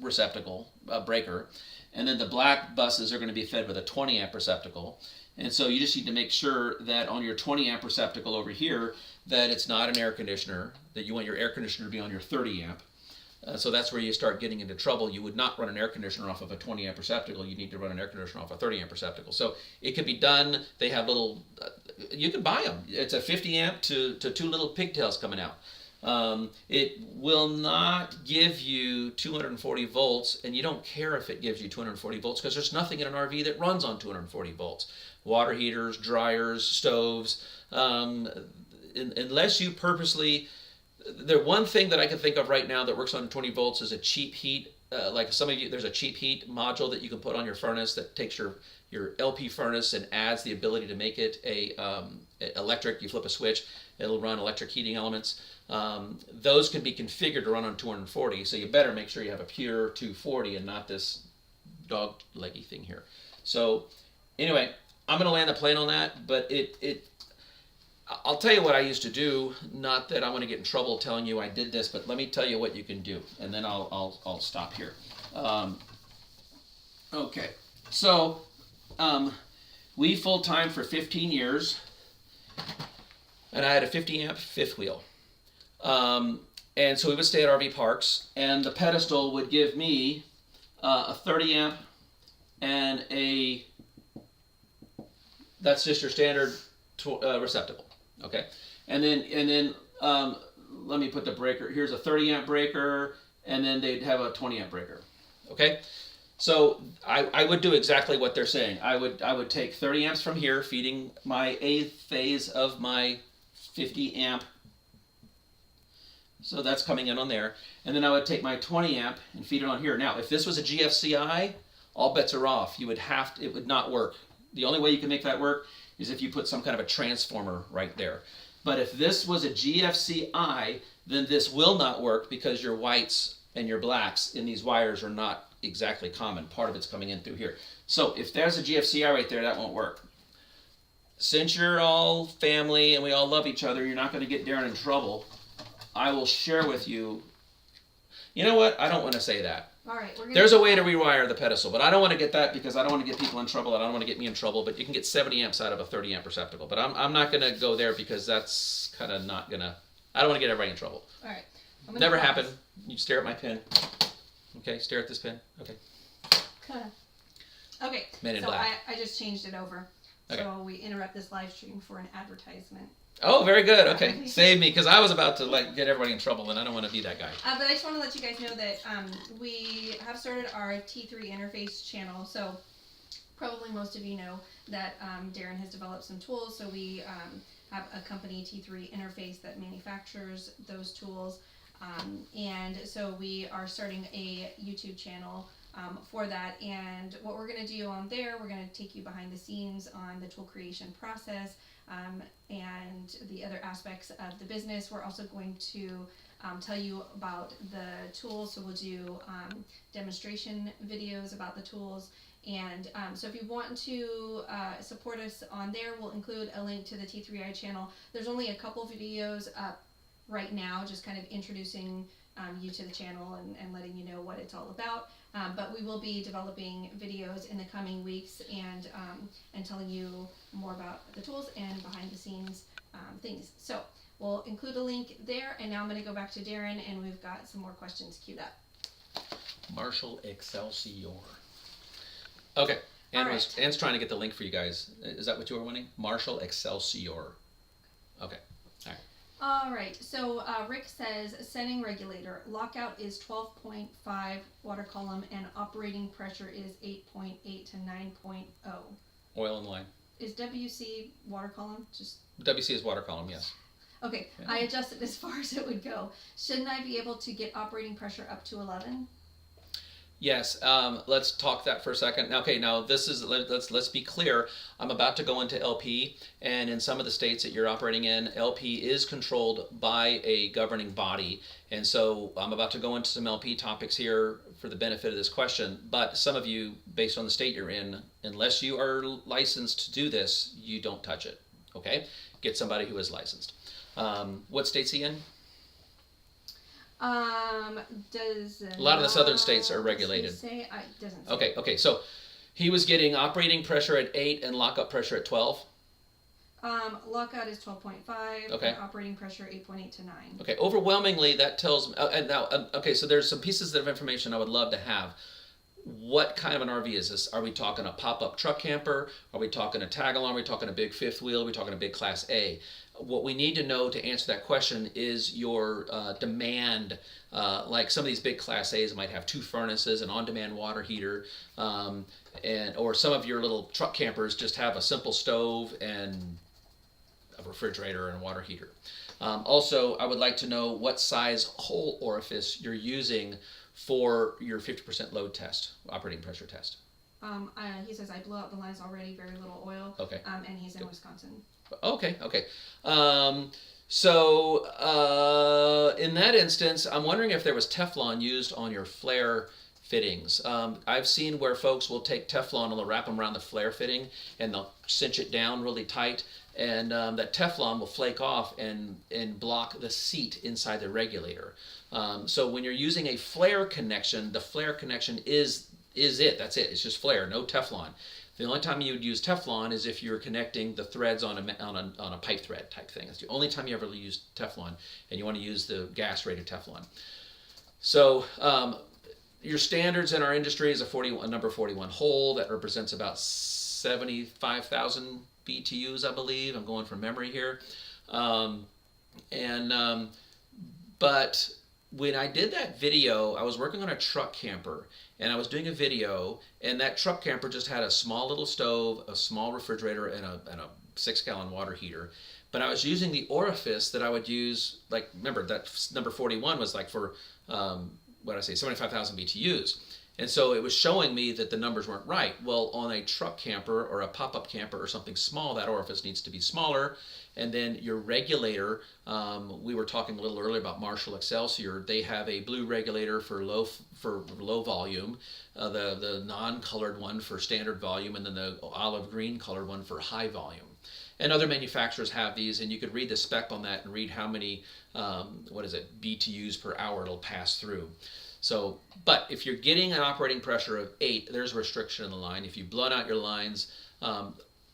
receptacle breaker, and then the black buses are going to be fed with a 20 amp receptacle. And so you just need to make sure that on your 20 amp receptacle over here, that it's not an air conditioner, that you want your air conditioner to be on your 30 amp. So that's where you start getting into trouble. You would not run an air conditioner off of a 20 amp receptacle. You need to run an air conditioner off a 30 amp receptacle. So it could be done. They have little, you can buy them. It's a 50 amp to two little pigtails coming out. It will not give you 240 volts, and you don't care if it gives you 240 volts because there's nothing in an RV that runs on 240 volts. Water heaters, dryers, stoves, unless you purposely... The one thing that I can think of right now that works on 20 volts is a cheap heat. Like some of you, there's a cheap heat module that you can put on your furnace that takes your LP furnace and adds the ability to make it electric. You flip a switch, it'll run electric heating elements. Those can be configured to run on 240, so you better make sure you have a pure 240 and not this dog leggy thing here. So anyway, I'm going to land the plane on that, but I'll tell you what I used to do. Not that I want to get in trouble telling you I did this, but let me tell you what you can do, and then I'll stop here. Okay, so we full time for 15 years, and I had a 50 amp fifth wheel, and so we would stay at RV parks, and the pedestal would give me a 30 amp and that's just your standard receptacle. Okay, and then let me put the breaker. Here's a 30 amp breaker, and then they'd have a 20 amp breaker. Okay, So I would do exactly what they're saying. I would take 30 amps from here, feeding my A phase of my 50 amp. So that's coming in on there. And then I would take my 20 amp and feed it on here. Now, if this was a GFCI, all bets are off. It would not work. The only way you can make that work is if you put some kind of a transformer right there. But if this was a GFCI, then this will not work because your whites and your blacks in these wires are not exactly common. Part of it's coming in through here. So if there's a GFCI right there, that won't work. Since you're all family and we all love each other, you're not going to get Darren in trouble. I will share with you. You know what? I don't want to say that.
All right,
There's a way to rewire the pedestal, but I don't want to get that because I don't want to get people in trouble. I don't want to get me in trouble. But you can get 70 amps out of a 30 amp receptacle. But I'm not going to go there because that's kind of not going to. I don't want to get everybody in trouble.
All right.
Never happened. You stare at my pin. Okay, stare at this pin. Okay.
Okay.
Men in
so
black.
I just changed it over.
Okay.
So we interrupt this live stream for an advertisement.
Oh, very good. Okay, save me because I was about to get everybody in trouble, and I don't want to be that guy.
But I just want to let you guys know that we have started our T3 interface channel. So probably most of you know that Darren has developed some tools. So we have a company, T3 Interface, that manufactures those tools. And so we are starting a YouTube channel for that. And what we're going to do on there, we're going to take you behind the scenes on the tool creation process. And the other aspects of the business. We're also going to tell you about the tools. So we'll do demonstration videos about the tools. And so if you want to support us on there, we'll include a link to the T3i channel. There's only a couple videos up right now, just kind of introducing you to the channel and letting you know what it's all about. But we will be developing videos in the coming weeks and telling you more about the tools and behind the scenes things. So we'll include a link there. And now I'm going to go back to Darren, and we've got some more questions queued up.
Marshall Excelsior. Okay. Anne's trying to get the link for you guys. Is that what you were wanting? Marshall Excelsior. Okay. All right.
All right, so Rick says setting regulator. Lockout is 12.5 water column and operating pressure is 8.8 to 9.0.
Oil and line.
Is WC water column? Just
WC is water column, yes.
Okay, yeah. I adjusted as far as it would go. Shouldn't I be able to get operating pressure up to 11?
Yes, let's talk that for a second. Okay, now this is let's be clear. I'm about to go into LP, and in some of the states that you're operating in, LP is controlled by a governing body, and so I'm about to go into some LP topics here for the benefit of this question. But some of you, based on the state you're in, unless you are licensed to do this, you don't touch it. Okay, get somebody who is licensed. What state's he in?
Does
a lot of the southern states are regulated.
Doesn't say.
Okay. So he was getting operating pressure at 8 and lockup pressure at 12.
Lockout is 12.5.
Okay.
And operating pressure 8.8 to 9.
Okay. Overwhelmingly, that tells me. And now, okay. So there's some pieces of information I would love to have. What kind of an RV is this? Are we talking a pop-up truck camper? Are we talking a tag-along? Are we talking a big fifth wheel? Are we talking a big Class A? What we need to know to answer that question is your demand. Like some of these big Class A's might have 2 furnaces, an on-demand water heater, or some of your little truck campers just have a simple stove and a refrigerator and a water heater. Also, I would like to know what size hole orifice you're using for your 50% load test, operating pressure test.
He says, I blew out the lines already, very little oil.
Okay.
And he's in Wisconsin.
Okay. So in that instance, I'm wondering if there was Teflon used on your flare fittings. I've seen where folks will take Teflon and they'll wrap them around the flare fitting and they'll cinch it down really tight, and that Teflon will flake off and block the seat inside the regulator. So when you're using a flare connection, the flare connection is it. That's it. It's just flare, no Teflon. The only time you would use Teflon is if you're connecting the threads on a pipe thread type thing. That's the only time you ever use Teflon, and you want to use the gas-rated Teflon. So your standards in our industry is a number 41 hole that represents about 75,000 BTUs, I believe. I'm going from memory here, but when I did that video, I was working on a truck camper, and I was doing a video, and that truck camper just had a small little stove, a small refrigerator, and a 6-gallon water heater. But I was using the orifice that I would use, like, remember that number 41 was like for, 75,000 BTUs. And so it was showing me that the numbers weren't right. Well, on a truck camper or a pop-up camper or something small, that orifice needs to be smaller. And then your regulator, we were talking a little earlier about Marshall Excelsior. They have a blue regulator for low volume, the non-colored one for standard volume, and then the olive green colored one for high volume. And other manufacturers have these, and you could read the spec on that and read how many, BTUs per hour it'll pass through. So, but if you're getting an operating pressure of 8, there's a restriction in the line. If you've blown out your lines,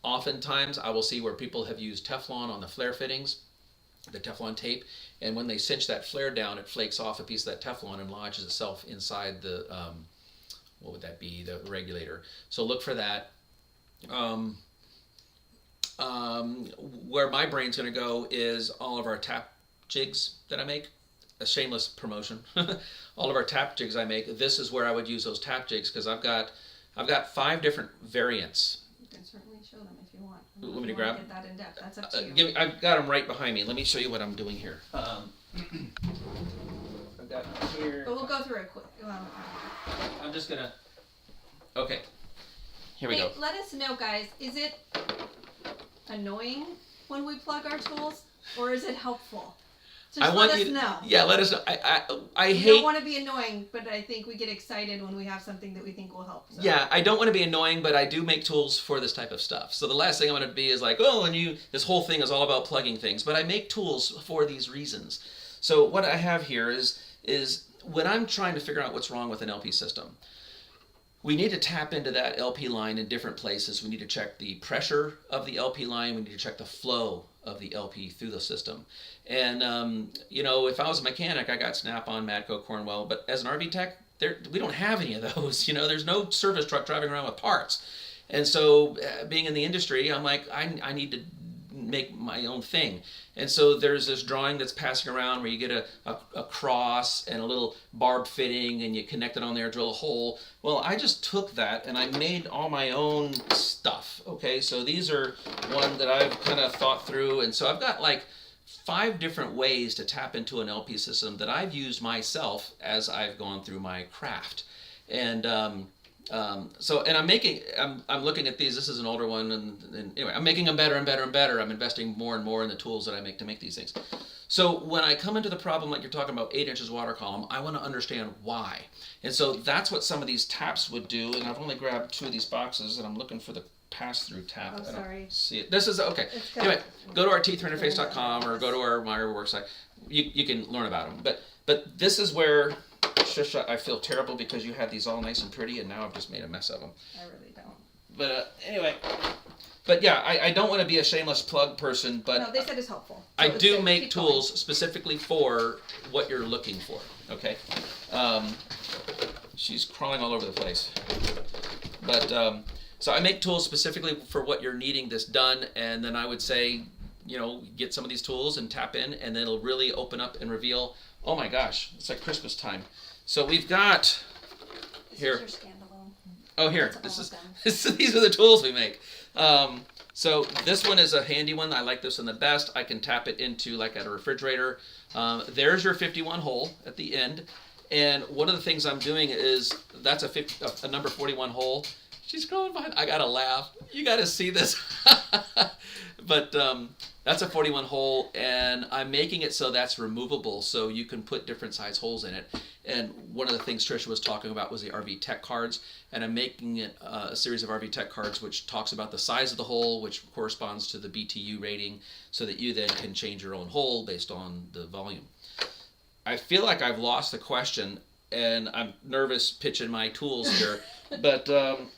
oftentimes I will see where people have used Teflon on the flare fittings, the Teflon tape, and when they cinch that flare down, it flakes off a piece of that Teflon and lodges itself inside the, what would that be, the regulator. So look for that. Where my brain's going to go is all of our tap jigs that I make. A shameless promotion. All of our tap jigs I make, this is where I would use those tap jigs, because I've got 5 different variants.
You can certainly show them if you want.
Want me to grab?
Get that in depth. That's up to you.
I've got them right behind me. Let me show you what I'm doing here. I've got here.
But we'll go through it quick.
I'm just gonna. Okay. Here we go.
Let us know, guys. Is it annoying when we plug our tools, or is it helpful? Just let us know.
Yeah, let us know. I
We
hate.
don't want to be annoying, but I think we get excited when we have something that we think will help. So.
Yeah, I don't want to be annoying, but I do make tools for this type of stuff. So the last thing I want to be is like, oh, and this whole thing is all about plugging things. But I make tools for these reasons. So what I have here is when I'm trying to figure out what's wrong with an LP system, we need to tap into that LP line in different places. We need to check the pressure of the LP line. We need to check the flow of the LP through the system. And, if I was a mechanic, I got Snap-on, Matco, Cornwell. But as an RV tech, we don't have any of those. There's no service truck driving around with parts. And so being in the industry, I'm like, I need to make my own thing. And so there's this drawing that's passing around where you get a cross and a little barb fitting, and you connect it on there, drill a hole. Well, I just took that and I made all my own stuff. Okay, so these are one that I've kind of thought through, and so I've got like 5 different ways to tap into an LP system that I've used myself as I've gone through my craft. And I'm looking at these. This is an older one, and anyway, I'm making them better and better and better. I'm investing more and more in the tools that I make to make these things. So when I come into the problem like you're talking about, 8 inches water column, I want to understand why. And so that's what some of these taps would do. And I've only grabbed 2 of these boxes, and I'm looking for the pass-through tap.
Oh, sorry.
See it. This is okay. Anyway, go to our t3interface.com or go to our Meyer website. You can learn about them. But this is where. Shisha, I feel terrible because you had these all nice and pretty, and now I've just made a mess of them.
I really don't.
But anyway, yeah, I don't want to be a shameless plug person, but
no, they said it's helpful.
I
So
do
it's
make
keep
tools
going.
specifically for what you're looking for. Okay, she's crawling all over the place. But so I make tools specifically for what you're needing this done, and then I would say, get some of these tools and tap in, and then it'll really open up and reveal. Oh my gosh, it's like Christmas time. So we've got here.
This is your standalone.
Oh, here.
That's
These are the tools we make. So this one is a handy one. I like this one the best. I can tap it into like at a refrigerator. There's your 51 hole at the end. And one of the things I'm doing is that's a number 41 hole. She's crawling behind. I gotta laugh. You gotta see this. But that's a 41 hole, and I'm making it so that's removable, so you can put different size holes in it. And one of the things Trisha was talking about was the RV Tech cards, and I'm making it a series of RV Tech cards which talks about the size of the hole, which corresponds to the BTU rating, so that you then can change your own hole based on the volume. I feel like I've lost the question, and I'm nervous pitching my tools here. But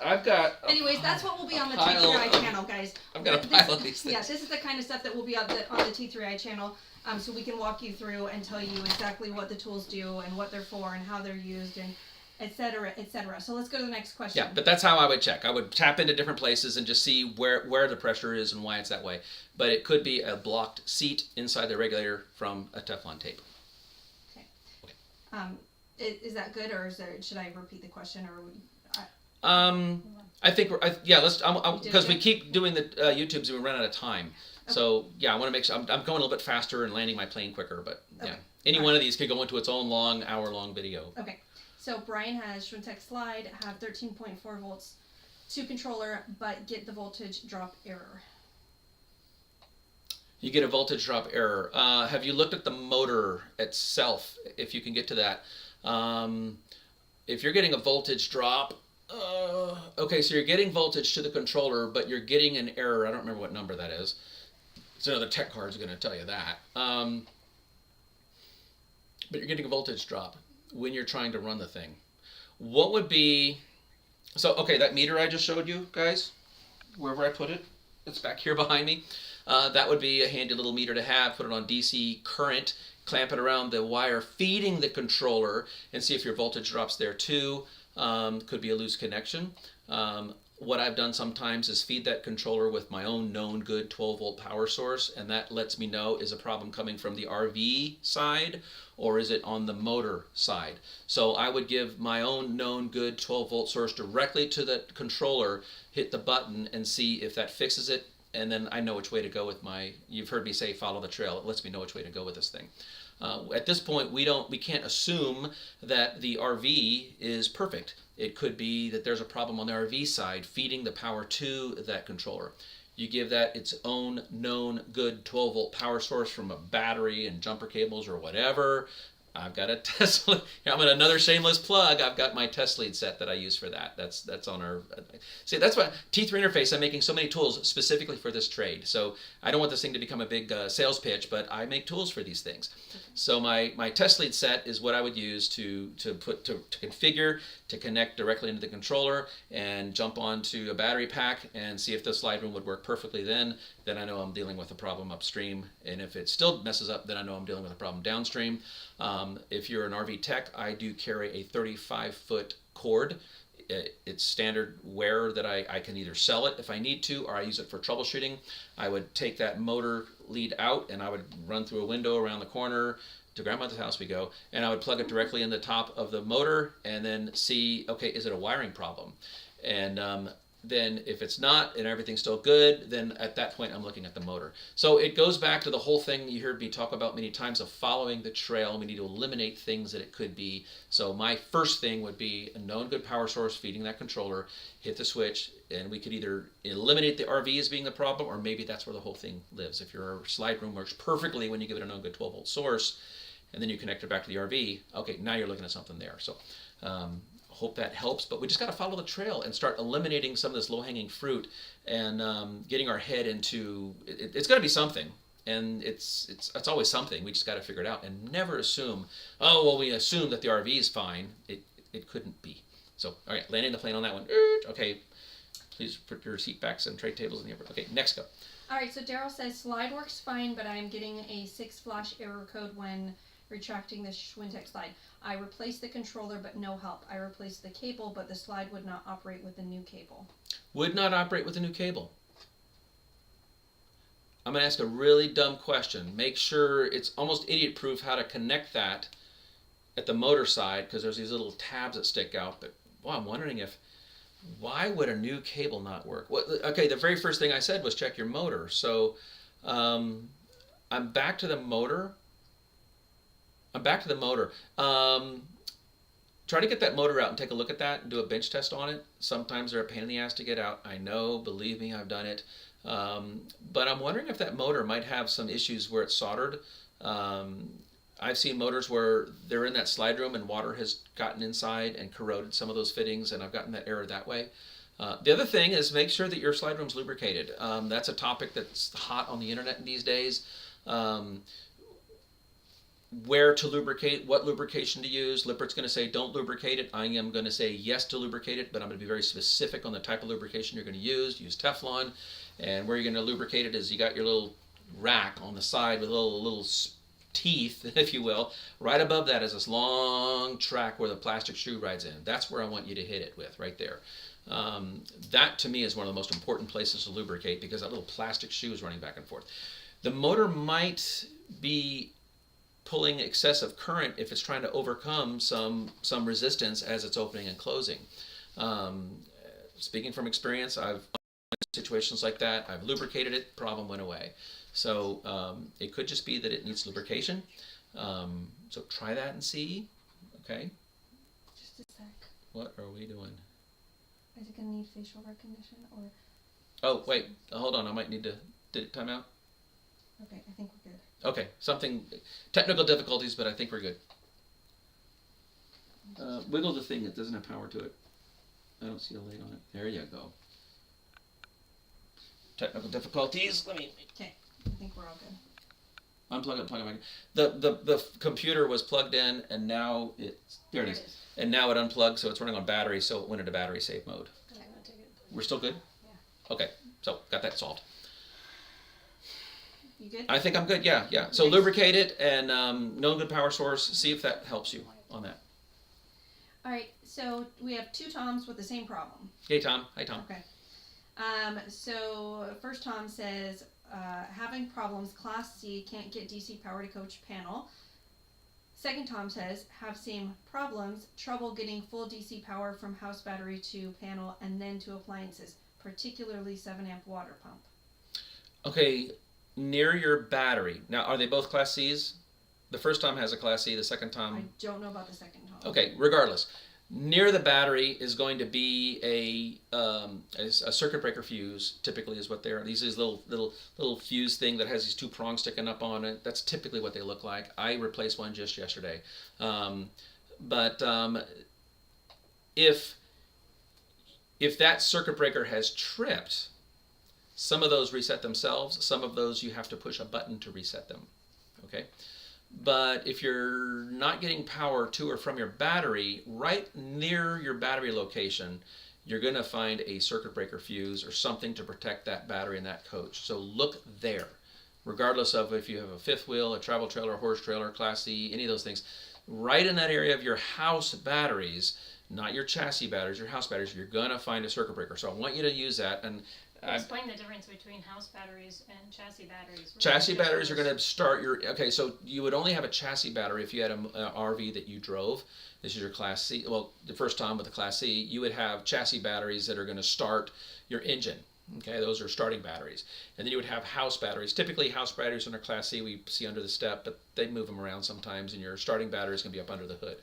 I've got.
Anyways, that's what will be on the T3I channel, guys.
I've got a pile of these things.
Yeah, this is the kind of stuff that will be on the T3I channel, so we can walk you through and tell you exactly what the tools do and what they're for and how they're used and et cetera, et cetera. So let's go to the next question.
Yeah, but that's how I would check. I would tap into different places and just see where the pressure is and why it's that way. But it could be a blocked seat inside the regulator from a Teflon tape.
Okay. Is that good, or should I repeat the question, or
I think let's because we
good?
keep doing the YouTubes and we run out of time.
Okay.
So yeah, I want to make sure I'm going a little bit faster and landing my plane quicker. But yeah,
Okay.
any
All
one
right.
of these could go into its own long hour-long video.
Okay. So Brian has Schwintek slide, have 13.4 volts to controller, but get the voltage drop error.
You get a voltage drop error. Have you looked at the motor itself? If you can get to that, if you're getting a voltage drop. Okay, so you're getting voltage to the controller, but you're getting an error. I don't remember what number that is. So the tech card's going to tell you that. But you're getting a voltage drop when you're trying to run the thing. What would be... So, okay, that meter I just showed you, guys, wherever I put it, it's back here behind me. That would be a handy little meter to have. Put it on DC current, clamp it around the wire feeding the controller, and see if your voltage drops there too. Could be a loose connection. What I've done sometimes is feed that controller with my own known good 12 volt power source, and that lets me know, is a problem coming from the RV side or is it on the motor side? So I would give my own known good 12 volt source directly to the controller, hit the button and see if that fixes it, and then I know which way to go with you've heard me say follow the trail. It lets me know which way to go with this thing. At this point, we can't assume that the RV is perfect. It could be that there's a problem on the RV side feeding the power to that controller. You give that its own known good 12 volt power source from a battery and jumper cables or whatever. I've got a Tesla. I'm in another shameless plug. I've got my test lead set that I use for that. That's on our. See, that's why T3 Interface. I'm making so many tools specifically for this trade. So I don't want this thing to become a big sales pitch, but I make tools for these things. Okay. So my test lead set is what I would use to configure, to connect directly into the controller and jump onto a battery pack and see if the slide room would work perfectly. Then I know I'm dealing with a problem upstream, and if it still messes up, then I know I'm dealing with a problem downstream. If you're an RV tech, I do carry a 35-foot cord. It's standard wear that I can either sell it if I need to, or I use it for troubleshooting. I would take that motor lead out and I would run through a window around the corner. To grandmother's house we go, and I would plug it directly in the top of the motor and then see, okay, is it a wiring problem? And then if it's not and everything's still good, then at that point I'm looking at the motor. So it goes back to the whole thing you heard me talk about many times of following the trail. We need to eliminate things that it could be. So my first thing would be a known good power source feeding that controller, hit the switch, and we could either eliminate the RV as being the problem, or maybe that's where the whole thing lives. If your slide room works perfectly when you give it a known good 12 volt source, and then you connect it back to the RV, okay, now you're looking at something there. So hope that helps, but we just got to follow the trail and start eliminating some of this low-hanging fruit and getting our head into it's going to be something, and it's always something. We just got to figure it out and never assume, oh well, we assume that the RV is fine. It couldn't be. So all right, landing the plane on that one. Okay, please put your seat backs and tray tables in the upper. Okay, next go.
All right, so Daryl says slide works fine, but I'm getting a 6 flash error code when retracting the Schwintek slide. I replaced the controller, but no help. I replaced the cable, but the slide would not operate with the new cable.
Would not operate with the new cable. I'm going to ask a really dumb question. Make sure it's almost idiot-proof how to connect that at the motor side, because there's these little tabs that stick out. But well, I'm wondering why would a new cable not work? Well, okay, the very first thing I said was check your motor. So I'm back to the motor. Try to get that motor out and take a look at that and do a bench test on it. Sometimes they're a pain in the ass to get out. I know, believe me, I've done it. But I'm wondering if that motor might have some issues where it's soldered. I've seen motors where they're in that slide room and water has gotten inside and corroded some of those fittings, and I've gotten that error that way. The other thing is make sure that your slide room's lubricated. That's a topic that's hot on the internet these days. Where to lubricate, what lubrication to use. Lippert's going to say don't lubricate it. I am going to say yes to lubricate it, but I'm going to be very specific on the type of lubrication you're going to use. Use Teflon, and where you're going to lubricate it is you got your little rack on the side with little teeth, if you will. Right above that is this long track where the plastic shoe rides in. That's where I want you to hit it with, right there. That to me is one of the most important places to lubricate, because that little plastic shoe is running back and forth. The motor might be pulling excessive current if it's trying to overcome some resistance as it's opening and closing. Speaking from experience, I've situations like that. I've lubricated it, problem went away. So it could just be that it needs lubrication. So try that and see. Okay.
Just a sec.
What are we doing?
Is it gonna need facial recognition or?
Oh wait, hold on. I might need to. Did it time out?
Okay, I think we're good.
Okay, something technical difficulties, but I think we're good. Wiggle the thing that doesn't have power to it. I don't see a light on it. There you go. Technical difficulties. Let me.
Okay, I think we're all good.
Unplug it, plug it back in. The computer was plugged in, and now it's there. It is. And now it unplugged, so it's running on battery, so it went into battery save mode.
Okay, I'm gonna take it.
We're still good?
Yeah.
Okay, so got that solved.
You good?
I think I'm good, yeah. So
Nice.
lubricate it and known good power source. See if that helps you on that.
All right, so we have two Toms with the same problem.
Hey, Tom. Hi, Tom.
Okay. So first Tom says, having problems, Class C, can't get DC power to coach panel. Second Tom says, have same problems, trouble getting full DC power from house battery to panel and then to appliances, particularly 7 amp water pump.
Okay, near your battery. Now, are they both Class Cs? The first Tom has a Class C, the second
I
Tom...
don't know about the second Tom.
Okay, regardless. Near the battery is going to be a circuit breaker fuse. Typically, is what they are. These is little fuse thing that has these two prongs sticking up on it. That's typically what they look like. I replaced one just yesterday. If that circuit breaker has tripped, some of those reset themselves. Some of those you have to push a button to reset them. Okay. But if you're not getting power to or from your battery, right near your battery location, you're going to find a circuit breaker fuse or something to protect that battery and that coach. So look there, regardless of if you have a fifth wheel, a travel trailer, a horse trailer, Class C, any of those things. Right in that area of your house batteries, not your chassis batteries, your house batteries, you're going to find a circuit breaker. So I want you to use that. And
explain the difference between house batteries and chassis batteries.
Chassis batteries are going to start your... Okay, so you would only have a chassis battery if you had an RV that you drove. This is your Class C. Well, the first time with the Class C, you would have chassis batteries that are going to start your engine. Okay, those are starting batteries. And then you would have house batteries. Typically, house batteries under Class C we see under the step, but they move them around sometimes, and your starting battery is going to be up under the hood.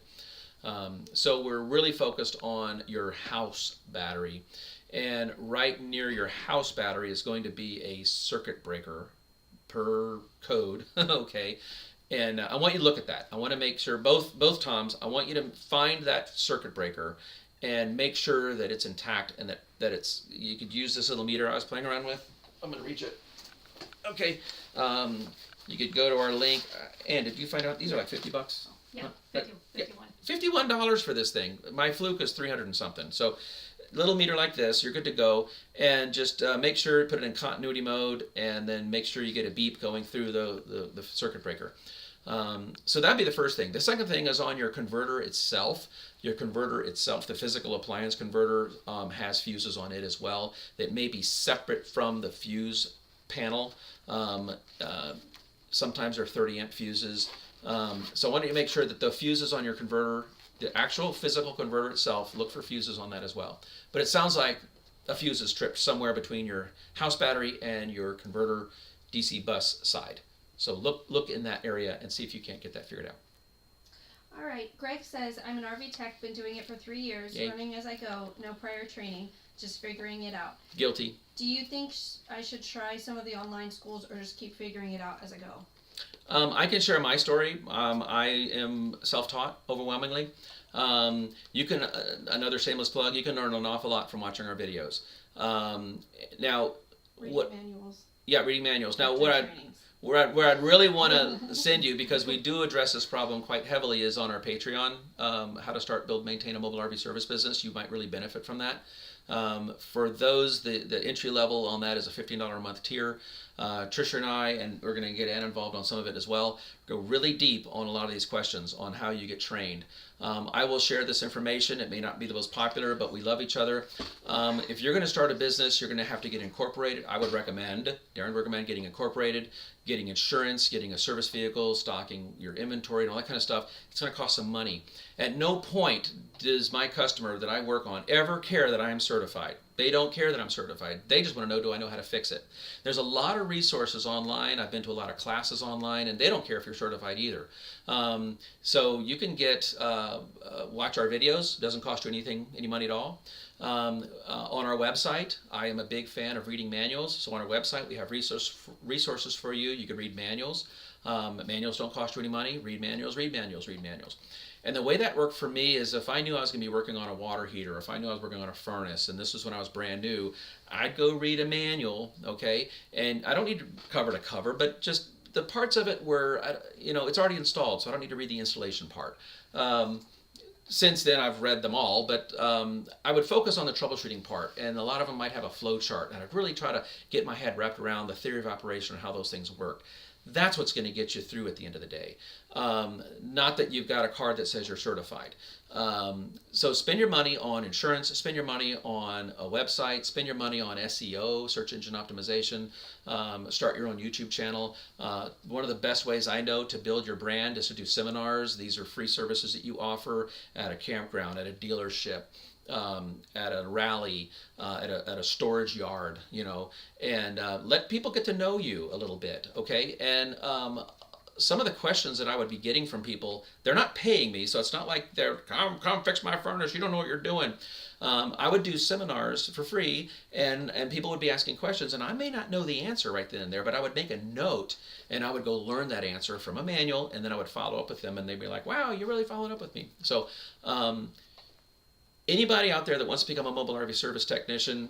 So we're really focused on your house battery. And right near your house battery is going to be a circuit breaker per code, okay? And I want you to look at that. I want to make sure, both Toms, I want you to find that circuit breaker and make sure that it's intact and that it's, you could use this little meter I was playing around with. I'm going to reach it. Okay. You could go to our link. And did you find out these are like $50?
Yeah,
Huh?
51.
$51 for this thing. My Fluke is 300 and something. So little meter like this, you're good to go. And just make sure, put it in continuity mode, and then make sure you get a beep going through the circuit breaker. So that'd be the first thing. The second thing is on your converter itself. Your converter itself, the physical appliance converter, has fuses on it as well that may be separate from the fuse panel. Sometimes they're 30 amp fuses. So I want you to make sure that the fuses on your converter, the actual physical converter itself, look for fuses on that as well. But it sounds like a fuse is tripped somewhere between your house battery and your converter DC bus side. So look in that area and see if you can't get that figured out.
All right, Greg says, I'm an RV tech, been doing it for 3 years,
Yay.
learning as I go, no prior training, just figuring it out.
Guilty.
Do you think I should try some of the online schools or just keep figuring it out as I go?
I can share my story. I am self-taught overwhelmingly. You can, another shameless plug, you can learn an awful lot from watching our videos. Now,
Reading manuals.
Yeah, reading manuals. Now,
Trainings.
where I'd really want to send you, because we do address this problem quite heavily, is on our Patreon, how to start, build, maintain a mobile RV service business. You might really benefit from that. For those, the entry level on that is a $15 a month tier. Trisha and I, and we're going to get Ann involved on some of it as well, go really deep on a lot of these questions on how you get trained. I will share this information. It may not be the most popular, but we love each other. If you're going to start a business, you're going to have to get incorporated. I would recommend, Darren would recommend getting incorporated, getting insurance, getting a service vehicle, stocking your inventory, and all that kind of stuff. It's going to cost some money. At no point does my customer that I work on ever care that I am certified. They don't care that I'm certified. They just want to know, do I know how to fix it? There's a lot of resources online. I've been to a lot of classes online, and they don't care if you're certified either. So you can get, watch our videos. It doesn't cost you any money at all. On our website, I am a big fan of reading manuals. So on our website, we have resources for you. You can read manuals. Manuals don't cost you any money. Read manuals, read manuals, read manuals. And the way that worked for me is if I knew I was going to be working on a water heater, if I knew I was working on a furnace, and this was when I was brand new, I'd go read a manual, okay? And I don't need cover to cover, but just the parts of it where, it's already installed, so I don't need to read the installation part. Since then, I've read them all, but I would focus on the troubleshooting part, and a lot of them might have a flow chart, and I'd really try to get my head wrapped around the theory of operation and how those things work. That's what's going to get you through at the end of the day. Not that you've got a card that says you're certified. So spend your money on insurance, spend your money on a website, spend your money on SEO, search engine optimization, start your own YouTube channel. One of the best ways I know to build your brand is to do seminars. These are free services that you offer at a campground, at a dealership, at a rally, at a storage yard, and let people get to know you a little bit, okay? And some of the questions that I would be getting from people, they're not paying me, so it's not like they're, come fix my furnace, you don't know what you're doing. I would do seminars for free, and people would be asking questions, and I may not know the answer right then and there, but I would make a note, and I would go learn that answer from a manual, and then I would follow up with them, and they'd be like, wow, you really followed up with me. So anybody out there that wants to become a mobile RV service technician,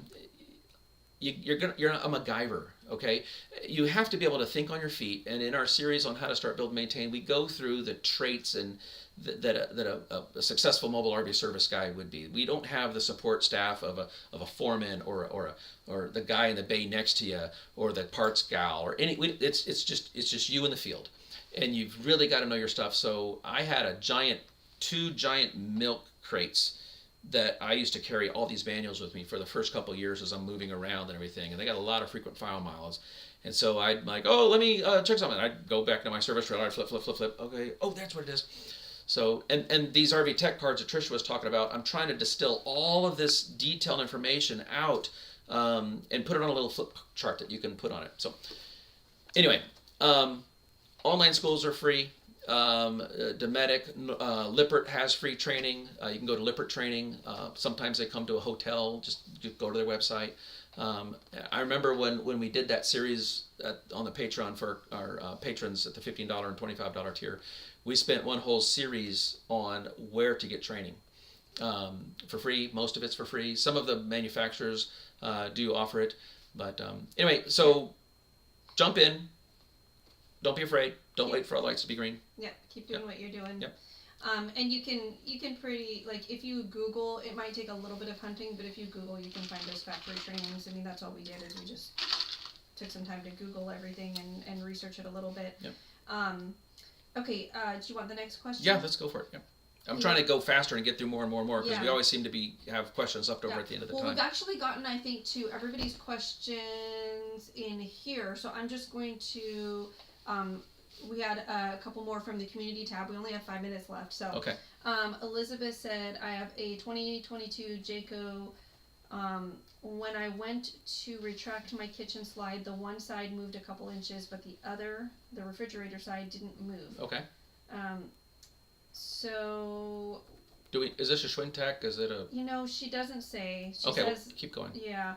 you're a MacGyver, okay? You have to be able to think on your feet, and in our series on how to start, build, maintain, we go through the traits and that a successful mobile RV service guy would be. We don't have the support staff of a foreman or the guy in the bay next to you or the parts gal or any. It's just you in the field, and you've really got to know your stuff. So I had two giant milk crates that I used to carry all these manuals with me for the first couple of years as I'm moving around and everything. And they got a lot of frequent flyer miles. And so I'd like, let me check something. I'd go back to my service trailer, I'd flip. Okay, that's what it is. So, and these RV Tech cards that Trisha was talking about, I'm trying to distill all of this detailed information out and put it on a little flip chart that you can put on it. So anyway, online schools are free. Dometic, Lippert has free training. You can go to Lippert training. Sometimes they come to a hotel. Just go to their website. I remember when we did that series on the Patreon for our patrons at the $15 and $25 tier, we spent one whole series on where to get training for free. Most of it's for free. Some of the manufacturers do offer it. But anyway, so jump in. Don't be afraid. Don't wait for all lights to be green.
Yeah, keep doing what you're doing.
Yep.
And you can pretty, like, if you Google, it might take a little bit of hunting, but if you Google, you can find those factory trainings. I mean, that's all we did is we just took some time to Google everything and research it a little bit.
Yep.
Okay, do you want the next question?
Yeah, let's go for it. Yep. I'm trying to go faster and get through more and more because we always seem to have questions left over at the end of the time.
Well, we've actually gotten, I think, to everybody's questions in here, so I'm just going to... we had a couple more from the community tab. We only have 5 minutes left. So,
okay.
Elizabeth said, I have a 2022 Jayco. When I went to retract my kitchen slide, the one side moved a couple inches, but the refrigerator side, didn't move.
Okay.
So.
Is this a Schwintek? Is it a?
She doesn't say. She
okay,
says,
well, keep going.
Yeah.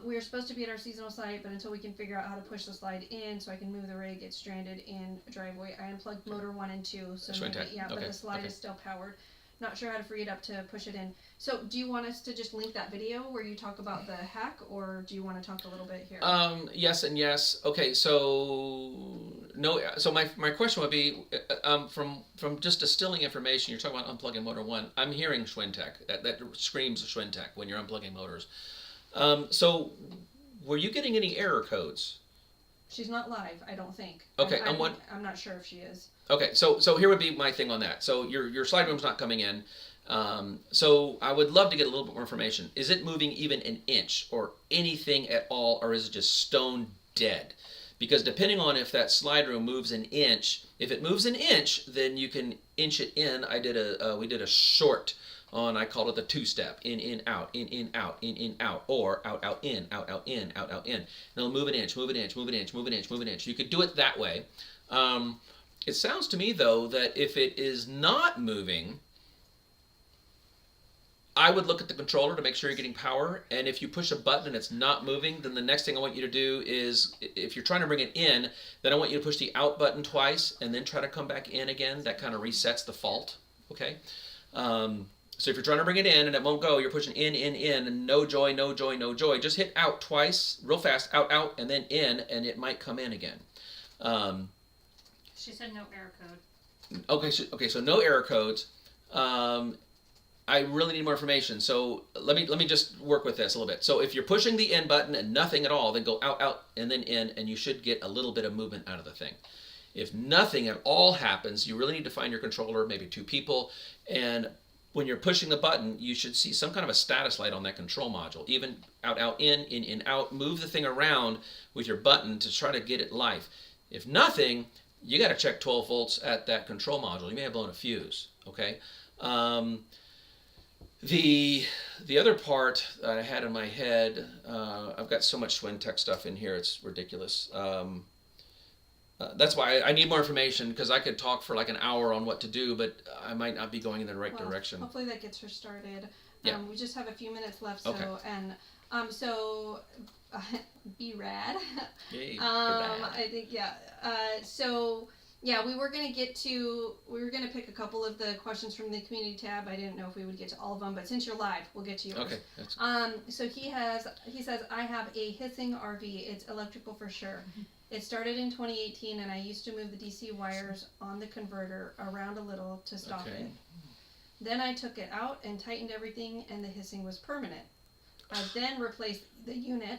We are supposed to be at our seasonal site, but until we can figure out how to push the slide in so I can move the rig, it's stranded in a driveway. I unplugged motor 1 and 2, so maybe, but the slide is still powered. not sure how to free it up to push it in. So do you want us to just link that video where you talk about the hack, or do you want to talk a little bit here?
Yes and yes. Okay, so no. So my question would be, from just distilling information, you're talking about unplugging motor 1. I'm hearing Schwintek. That screams Schwintek when you're unplugging motors. So were you getting any error codes?
She's not live, I don't think.
Okay,
I'm not sure if she is.
Okay, so here would be my thing on that. So your slide room's not coming in. So I would love to get a little bit more information. Is it moving even an inch or anything at all, or is it just stone dead? Because depending on if that slide room moves an inch, if it moves an inch, then you can inch it in. We did a short on, I called it the 2-step, in, out, in, out, or out, in, out, in, out, in. And it'll move an inch, move an inch, move an inch, move an inch, move an inch. You could do it that way. It sounds to me, though, that if it is not moving, I would look at the controller to make sure you're getting power, and if you push a button and it's not moving, then the next thing I want you to do is, if you're trying to bring it in, then I want you to push the out button twice and then try to come back in again. That kind of resets the fault, okay? So if you're trying to bring it in and it won't go, you're pushing in, and no joy, no joy, no joy. Just hit out twice, real fast, out, and then in, and it might come in again.
She said no error code.
Okay, so no error codes. I really need more information. So let me just work with this a little bit. So if you're pushing the in button and nothing at all, then go out, and then in, and you should get a little bit of movement out of the thing. If nothing at all happens, you really need to find your controller, maybe 2 people, and when you're pushing the button, you should see some kind of a status light on that control module. Even out, in, out. Move the thing around with your button to try to get it live. If nothing, you got to check 12 volts at that control module. You may have blown a fuse, okay? The other part that I had in my head, I've got so much Schwintek stuff in here, it's ridiculous. That's why I need more information, because I could talk for like an hour on what to do, but I might not be going in the right direction.
Hopefully that gets her started.
Yeah.
We just have a few minutes left, so,
Okay.
and be rad.
Yay,
I think, yeah. So, yeah, we were going to pick a couple of the questions from the community tab. I didn't know if we would get to all of them, but since you're live, we'll get to yours.
Okay. That's
So he says, I have a hissing RV. It's electrical for sure. It started in 2018, and I used to move the DC wires on the converter around a little to stop
Okay.
it. Then I took it out and tightened everything, and the hissing was permanent. I then replaced the unit.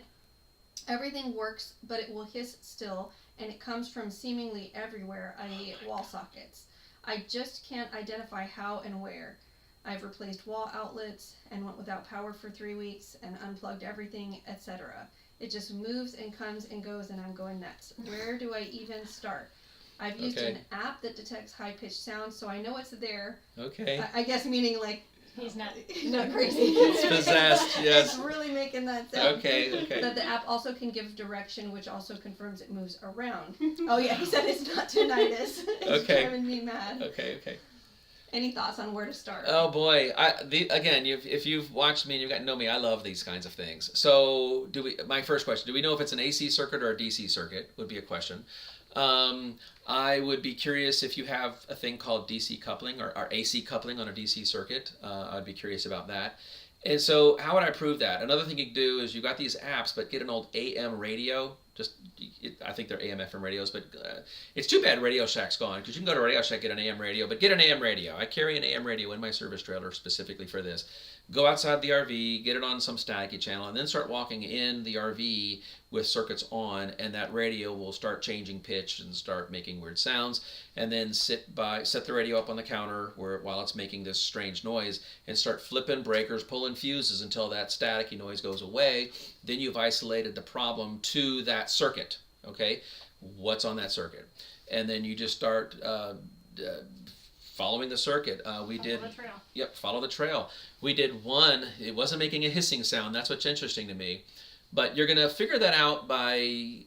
Everything works, but it will hiss still, and it comes from seemingly everywhere, i.e. wall sockets. I just can't identify how and where. I've replaced wall outlets and went without power for 3 weeks and unplugged everything, etc. It just moves and comes and goes, and I'm going nuts. Where do I even start? I've used an app that detects high-pitched sounds, so I know it's there.
Okay.
I guess meaning like
He's not
crazy.
It's possessed, yes.
It's really making that sound.
Okay.
But the app also can give direction, which also confirms it moves around. Oh yeah, he said it's not tinnitus. It's driving me mad.
Okay.
Any thoughts on where to start?
Oh boy, if you've watched me and you've gotten to know me, I love these kinds of things. So my first question, do we know if it's an AC circuit or a DC circuit, would be a question. I would be curious if you have a thing called DC coupling or AC coupling on a DC circuit. I'd be curious about that. And so how would I prove that? Another thing you can do is you've got these apps, but get an old AM radio. I think they're AM FM radios, but it's too bad Radio Shack's gone, because you can go to Radio Shack, get an AM radio, but get an AM radio. I carry an AM radio in my service trailer specifically for this. Go outside the RV, get it on some staticky channel, and then start walking in the RV with circuits on, and that radio will start changing pitch and start making weird sounds, and then set the radio up on the counter while it's making this strange noise, and start flipping breakers, pulling fuses until that staticky noise goes away. Then you've isolated the problem to that circuit. Okay, what's on that circuit? And then you just start following the circuit. Follow the
trail.
Yep, follow the trail. We did one. It wasn't making a hissing sound. That's what's interesting to me. But you're going to figure that out by,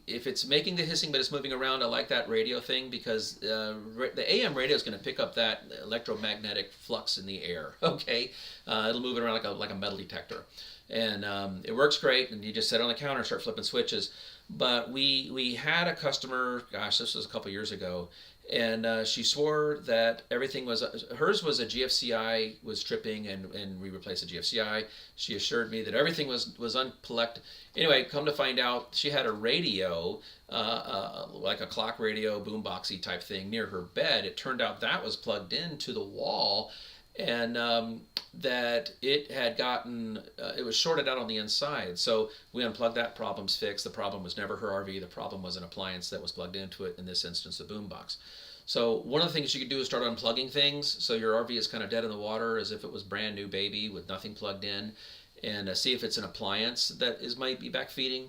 if it's making the hissing but it's moving around, I like that radio thing, because the AM radio is going to pick up that electromagnetic flux in the air, okay? It'll move it around like a metal detector. And it works great, and you just sit on the counter and start flipping switches. But we had a customer, gosh, this was a couple years ago, And she swore that everything was, hers was a GFCI was tripping, and we replaced the GFCI. She assured me that everything was unplugged. Anyway, come to find out, she had a radio, like a clock radio, boomboxy type thing near her bed. It turned out that was plugged into the wall, and that it had gotten, it was shorted out on the inside. So we unplugged that, problem's fixed. The problem was never her RV. The problem was an appliance that was plugged into it, in this instance, the boombox. So one of the things you could do is start unplugging things. So your RV is kind of dead in the water as if it was brand new baby with nothing plugged in, and see if it's an appliance that might be backfeeding.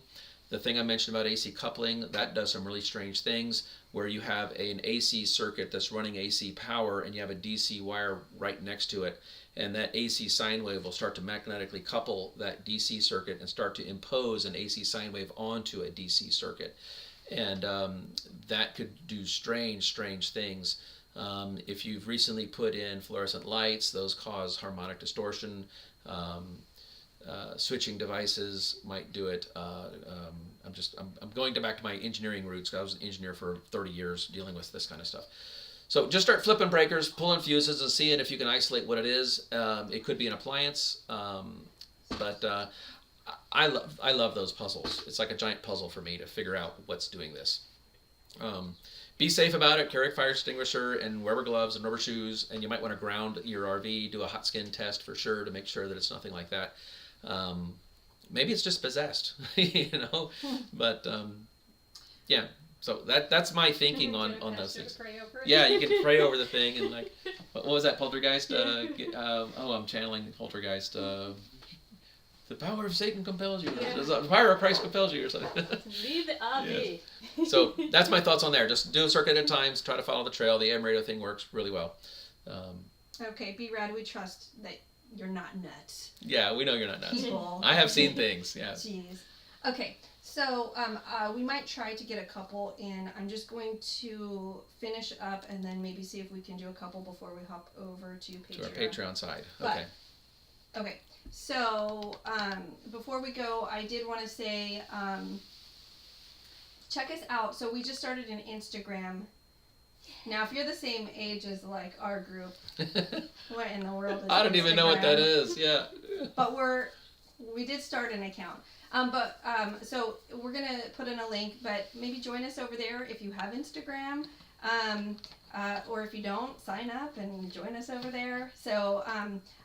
The thing I mentioned about AC coupling, that does some really strange things, where you have an AC circuit that's running AC power and you have a DC wire right next to it, and that AC sine wave will start to magnetically couple that DC circuit and start to impose an AC sine wave onto a DC circuit. And that could do strange things. If you've recently put in fluorescent lights, those cause harmonic distortion. Switching devices might do it. I'm going back to my engineering roots, because I was an engineer for 30 years dealing with this kind of stuff. So just start flipping breakers, pulling fuses, and seeing if you can isolate what it is. It could be an appliance, but I love those puzzles. It's like a giant puzzle for me to figure out what's doing this. Be safe about it. Carry a fire extinguisher and rubber gloves and rubber shoes, and you might want to ground your RV. Do a hot skin test for sure to make sure that it's nothing like that. Maybe it's just possessed, But yeah. So that's my thinking on those things.
Pray over it.
Yeah, you can pray over the thing, and like, what was that, poltergeist? I'm channeling poltergeist. The power of Satan compels you.
Yeah.
The power of Christ compels you, or something.
Leave the RV.
So that's my thoughts on there. Just do a circuit at times. Try to follow the trail. The AM radio thing works really well.
Okay, B-Rad, we trust that you're not nuts.
Yeah, we know you're not nuts.
People.
I have seen things. Yeah.
Jeez. Okay, so we might try to get a couple in. I'm just going to finish up and then maybe see if we can do a couple before we hop over to Patreon.
To our Patreon side.
But, okay. So, before we go, I did want to say, check us out. So we just started an Instagram. Now, if you're the same age as like our group, what in the world is
I don't even know what that
Instagram?
is. Yeah.
But we did start an account. So we're gonna put in a link, but maybe join us over there if you have Instagram. Or if you don't, sign up and join us over there. So,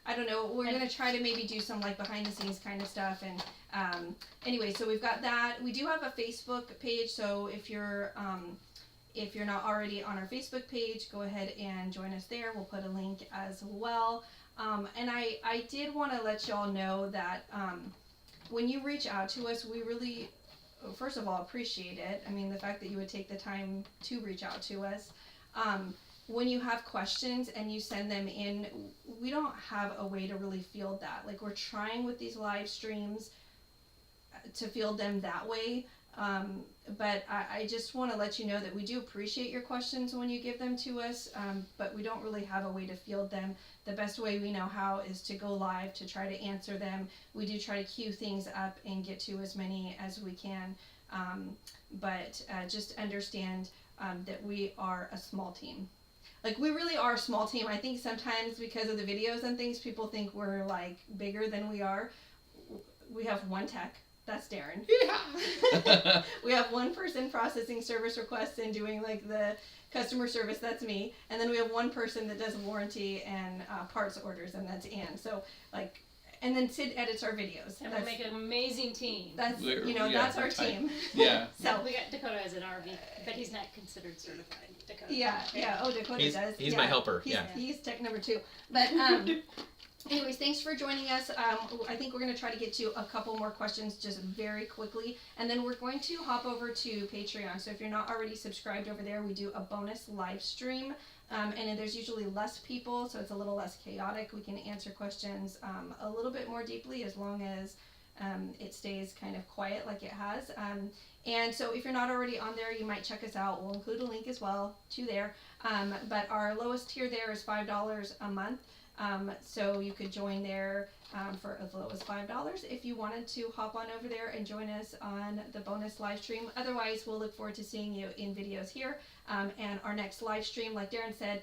I don't know, we're going to try to maybe do some like behind the scenes kind of stuff. And anyway, so we've got that. We do have a Facebook page, so if you're not already on our Facebook page, go ahead and join us there. We'll put a link as well. And I did want to let y'all know that when you reach out to us, we really, first of all, appreciate it. I mean, the fact that you would take the time to reach out to us. When you have questions and you send them in, we don't have a way to really field that. Like, we're trying with these live streams to field them that way. But I just want to let you know that we do appreciate your questions when you give them to us, but we don't really have a way to field them. The best way we know how is to go live to try to answer them. We do try to queue things up and get to as many as we can, but just understand that we are a small team. Like, we really are a small team. I think sometimes because of the videos and things, people think we're like bigger than we are. We have one tech. That's Darren.
Yeah.
We have one person processing service requests and doing like the customer service. That's me. And then we have one person that does warranty and parts orders, and that's Ann. So like, and then Sid edits our videos.
And we make an amazing team.
That's
Yeah,
that's our
tight.
team.
Yeah.
So
we got Dakota as an RV, but he's not considered certified. Dakota.
yeah. Oh, Dakota does.
He's
yeah.
my helper.
He's tech number 2. But anyways, thanks for joining us. I think we're going to try to get to a couple more questions just very quickly, and then we're going to hop over to Patreon. So if you're not already subscribed over there, we do a bonus live stream, and there's usually less people, so it's a little less chaotic. We can answer questions a little bit more deeply as long as it stays kind of quiet like it has. And so if you're not already on there, you might check us out. We'll include a link as well to there. But our lowest tier there is $5 a month. So you could join there for as low as $5 if you wanted to hop on over there and join us on the bonus live stream. Otherwise, we'll look forward to seeing you in videos here. And our next live stream, like Darren said,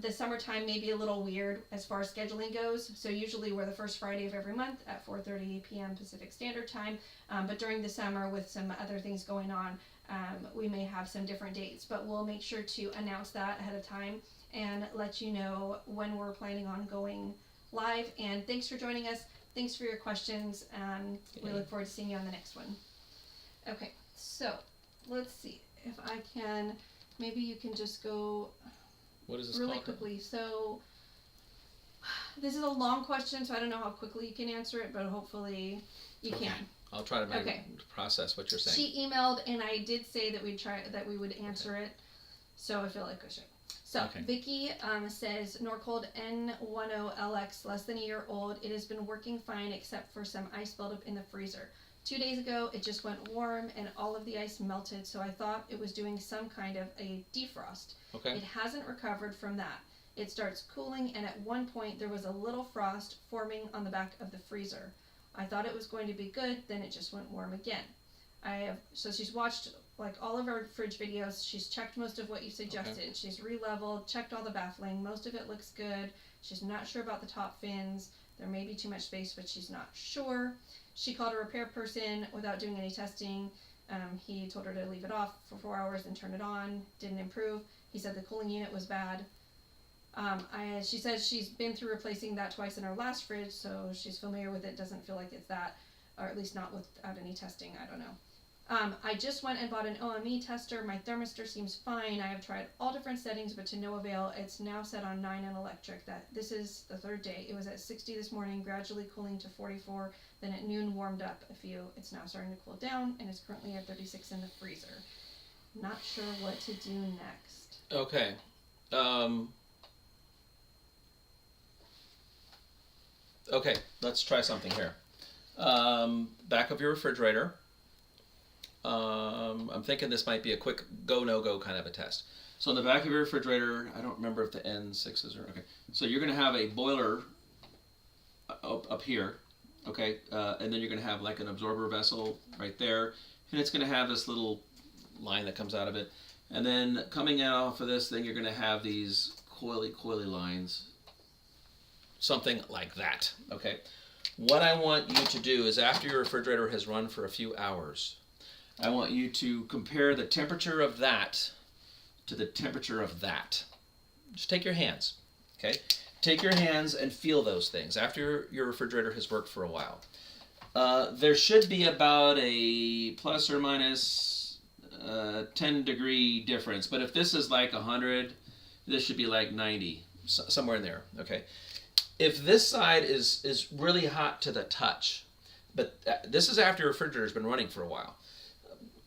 the summertime may be a little weird as far as scheduling goes. So usually we're the first Friday of every month at 4:30 p.m. Pacific Standard Time. But during the summer, with some other things going on, we may have some different dates. But we'll make sure to announce that ahead of time and let you know when we're planning on going live. And thanks for joining us. Thanks for your questions. We look forward to seeing you on the next one. Okay, so let's see if I can, maybe you can just go
What is this
really
called?
quickly. So this is a long question, so I don't know how quickly you can answer it, but hopefully you can.
I'll try to process what you're saying.
She emailed, and I did say that we would answer it, so I feel like I should. So Vicky says Norcold N10LX, less than a year old. It has been working fine except for some ice buildup in the freezer. 2 days ago, it just went warm and all of the ice melted, so I thought it was doing some kind of a defrost. It hasn't recovered from that. It starts cooling, and at one point there was a little frost forming on the back of the freezer. I thought it was going to be good, then it just went warm again. So she's watched like all of our fridge videos. She's checked most of what you suggested. She's re-leveled, checked all the baffling. Most of it looks good. She's not sure about the top fins. There may be too much space, but she's not sure. She called a repair person without doing any testing. He told her to leave it off for 4 hours and turn it on. Didn't improve. He said the cooling unit was bad. She says she's been through replacing that twice in her last fridge, so she's familiar with it. Doesn't feel like it's that, or at least not without any testing. I don't know. I just went and bought an OME tester. My thermistor seems fine. I have tried all different settings, but to no avail. It's now set on 9 and electric. This is the third day. It was at 60 this morning, gradually cooling to 44. Then at noon warmed up a few. It's now starting to cool down, and it's currently at 36 in the freezer. Not sure what to do next.
Okay. Okay, let's try something here. Back of your refrigerator. I'm thinking this might be a quick go, no-go kind of a test. So in the back of your refrigerator, I don't remember if the N6s are, okay. So you're going to have a boiler up here, okay, and then you're going to have like an absorber vessel right there, and it's going to have this little line that comes out of it. And then coming out off of this thing, you're going to have these coily lines, something like that, okay. What I want you to do is after your refrigerator has run for a few hours, I want you to compare the temperature of that to the temperature of that. Just take your hands, okay? Take your hands and feel those things after your refrigerator has worked for a while. There should be about a plus or minus 10 degree difference, but if this is like 100, this should be like 90, somewhere in there, okay? If this side is really hot to the touch, but this is after your refrigerator's been running for a while,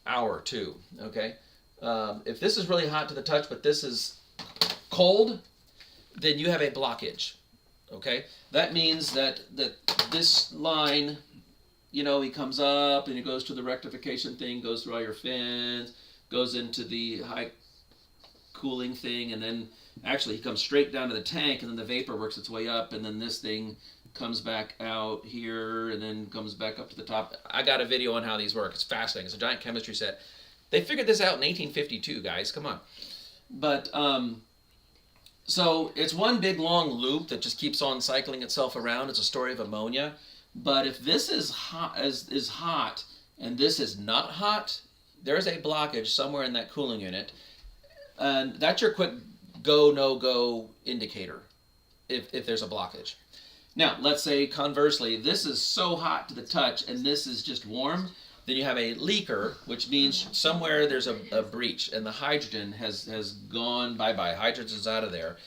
hour or two, okay? If this is really hot to the touch, but this is cold, then you have a blockage, okay? That means that this line, you know, he comes up and he goes to the rectification thing, goes through all your fins, goes into the high cooling thing, and then actually he comes straight down to the tank, and then the vapor works its way up, and then this thing comes back out here and then comes back up to the top. I got a video on how these work. It's fascinating. It's a giant chemistry set. They figured this out in 1852, guys. Come on. But so it's one big long loop that just keeps on cycling itself around. It's a story of ammonia. But if this is hot and this is not hot, there's a blockage somewhere in that cooling unit, and that's your quick go no go indicator if there's a blockage. Now, let's say conversely, this is so hot to the touch and this is just warm, then you have a leaker, which means somewhere there's a breach and the hydrogen has gone bye-bye. Hydrogen's out of there.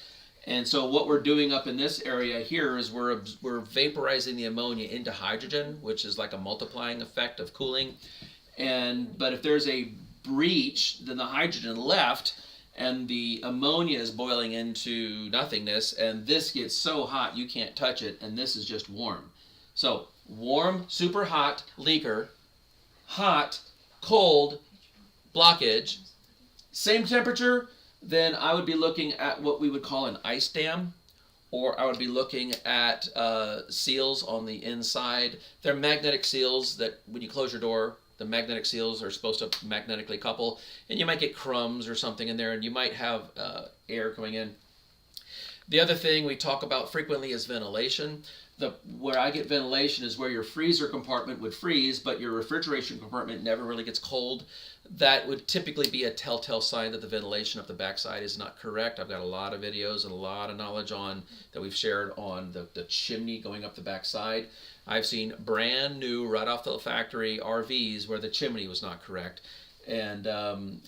And so what we're doing up in this area here is we're vaporizing the ammonia into hydrogen, which is like a multiplying effect of cooling. But if there's a breach, then the hydrogen left, and the ammonia is boiling into nothingness, and this gets so hot you can't touch it, and this is just warm. So warm, super hot, leaker, hot, cold, blockage, same temperature, then I would be looking at what we would call an ice dam, or I would be looking at seals on the inside. They're magnetic seals that when you close your door, the magnetic seals are supposed to magnetically couple, and you might get crumbs or something in there, and you might have air going in. The other thing we talk about frequently is ventilation. Where I get ventilation is where your freezer compartment would freeze, but your refrigeration compartment never really gets cold. That would typically be a telltale sign that the ventilation of the backside is not correct. I've got a lot of videos and a lot of knowledge that we've shared on the chimney going up the backside. I've seen brand new, right off the factory RVs where the chimney was not correct. And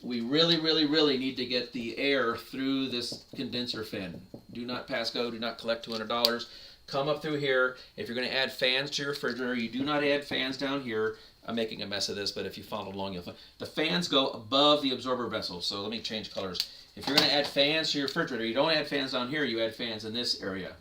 we really, really, really need to get the air through this condenser fan. Do not pass go, do not collect $200. Come up through here. If you're going to add fans to your refrigerator, you do not add fans down here. I'm making a mess of this, but if you follow along, you'll find the fans go above the absorber vessel. So let me change colors. If you're going to add fans to your refrigerator, you don't add fans down here, you add fans in this area,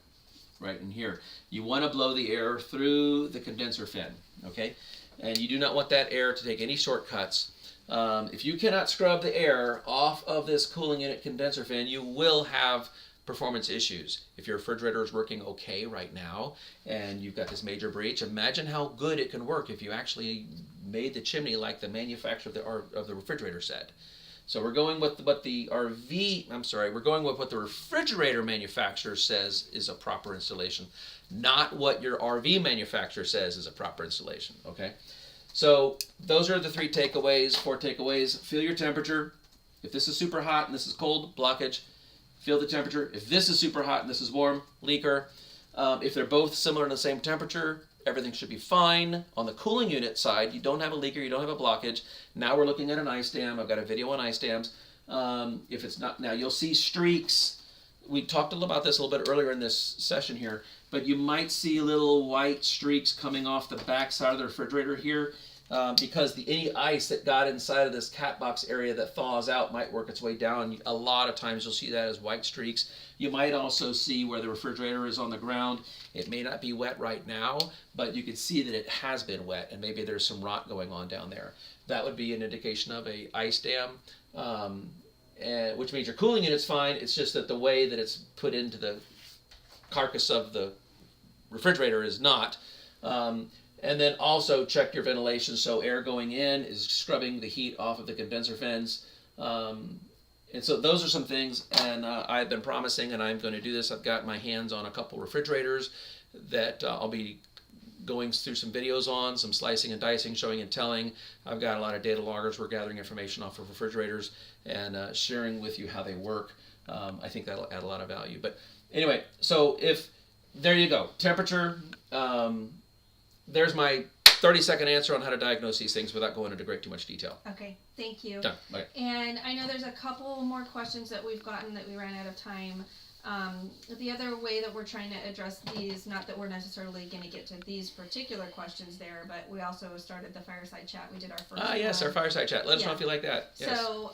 right in here. You want to blow the air through the condenser fan, okay? And you do not want that air to take any shortcuts. If you cannot scrub the air off of this cooling unit condenser fan, you will have performance issues. If your refrigerator is working okay right now and you've got this major breach, imagine how good it can work if you actually made the chimney like the manufacturer of the refrigerator said. So we're going with what the we're going with what the refrigerator manufacturer says is a proper installation, not what your RV manufacturer says is a proper installation, okay? So those are the 4 takeaways. Feel your temperature. If this is super hot and this is cold, blockage. Feel the temperature. If this is super hot and this is warm, leaker. If they're both similar in the same temperature, everything should be fine. On the cooling unit side, you don't have a leaker, you don't have a blockage. Now we're looking at an ice dam. I've got a video on ice dams. If it's not, now you'll see streaks. We talked a little about this a little bit earlier in this session here, but you might see little white streaks coming off the back side of the refrigerator here. Because any ice that got inside of this cat box area that thaws out might work its way down. A lot of times you'll see that as white streaks. You might also see where the refrigerator is on the ground. It may not be wet right now, but you can see that it has been wet and maybe there's some rot going on down there. That would be an indication of a ice dam, which means your cooling unit's fine. It's just that the way that it's put into the carcass of the refrigerator is not. And then also check your ventilation so air going in is scrubbing the heat off of the condenser fans. And so those are some things, and I've been promising, and I'm going to do this. I've got my hands on a couple refrigerators that I'll be going through some videos on, some slicing and dicing, showing and telling. I've got a lot of data loggers. We're gathering information off of refrigerators and sharing with you how they work. I think that'll add a lot of value. But anyway, so there you go. Temperature. There's my 30-second answer on how to diagnose these things without going into too much detail.
Okay, thank you.
Done. Okay.
And I know there's a couple more questions that we've gotten that we ran out of time. The other way that we're trying to address these, not that we're necessarily going to get to these particular questions there, but we also started the fireside chat. We did our first
yes, our fireside chat. Let us know if you like that. Yes.
So,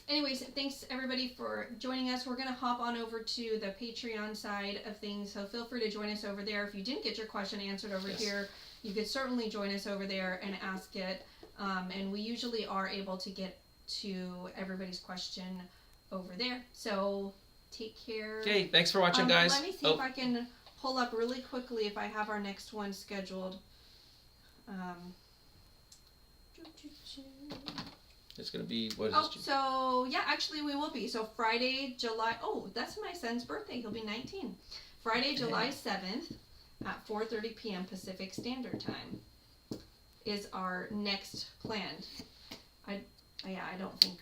anyways, thanks everybody for joining us. We're going to hop on over to the Patreon side of things, so feel free to join us over there. If you didn't get your question answered over here, you could certainly join us over there and ask it. And we usually are able to get to everybody's question over there. So take care.
Okay, thanks for watching, guys.
Let me see if I can pull up really quickly if I have our next one scheduled.
It's going to be, what is this?
So, yeah, actually we will be. So Friday, that's my son's birthday. He'll be 19. Friday, July 7th at 4:30 p.m. Pacific Standard Time is our next planned. I don't think.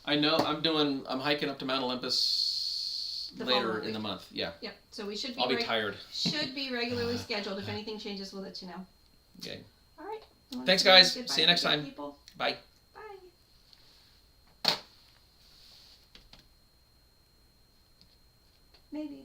I know
I'm hiking up to Mount Olympus later in the month. Yeah.
Yep. So we should be.
I'll be tired.
Should be regularly scheduled. If anything changes, we'll let you know.
Okay.
All right.
Thanks, guys. See you next time.
People.
Bye.
Bye. Maybe.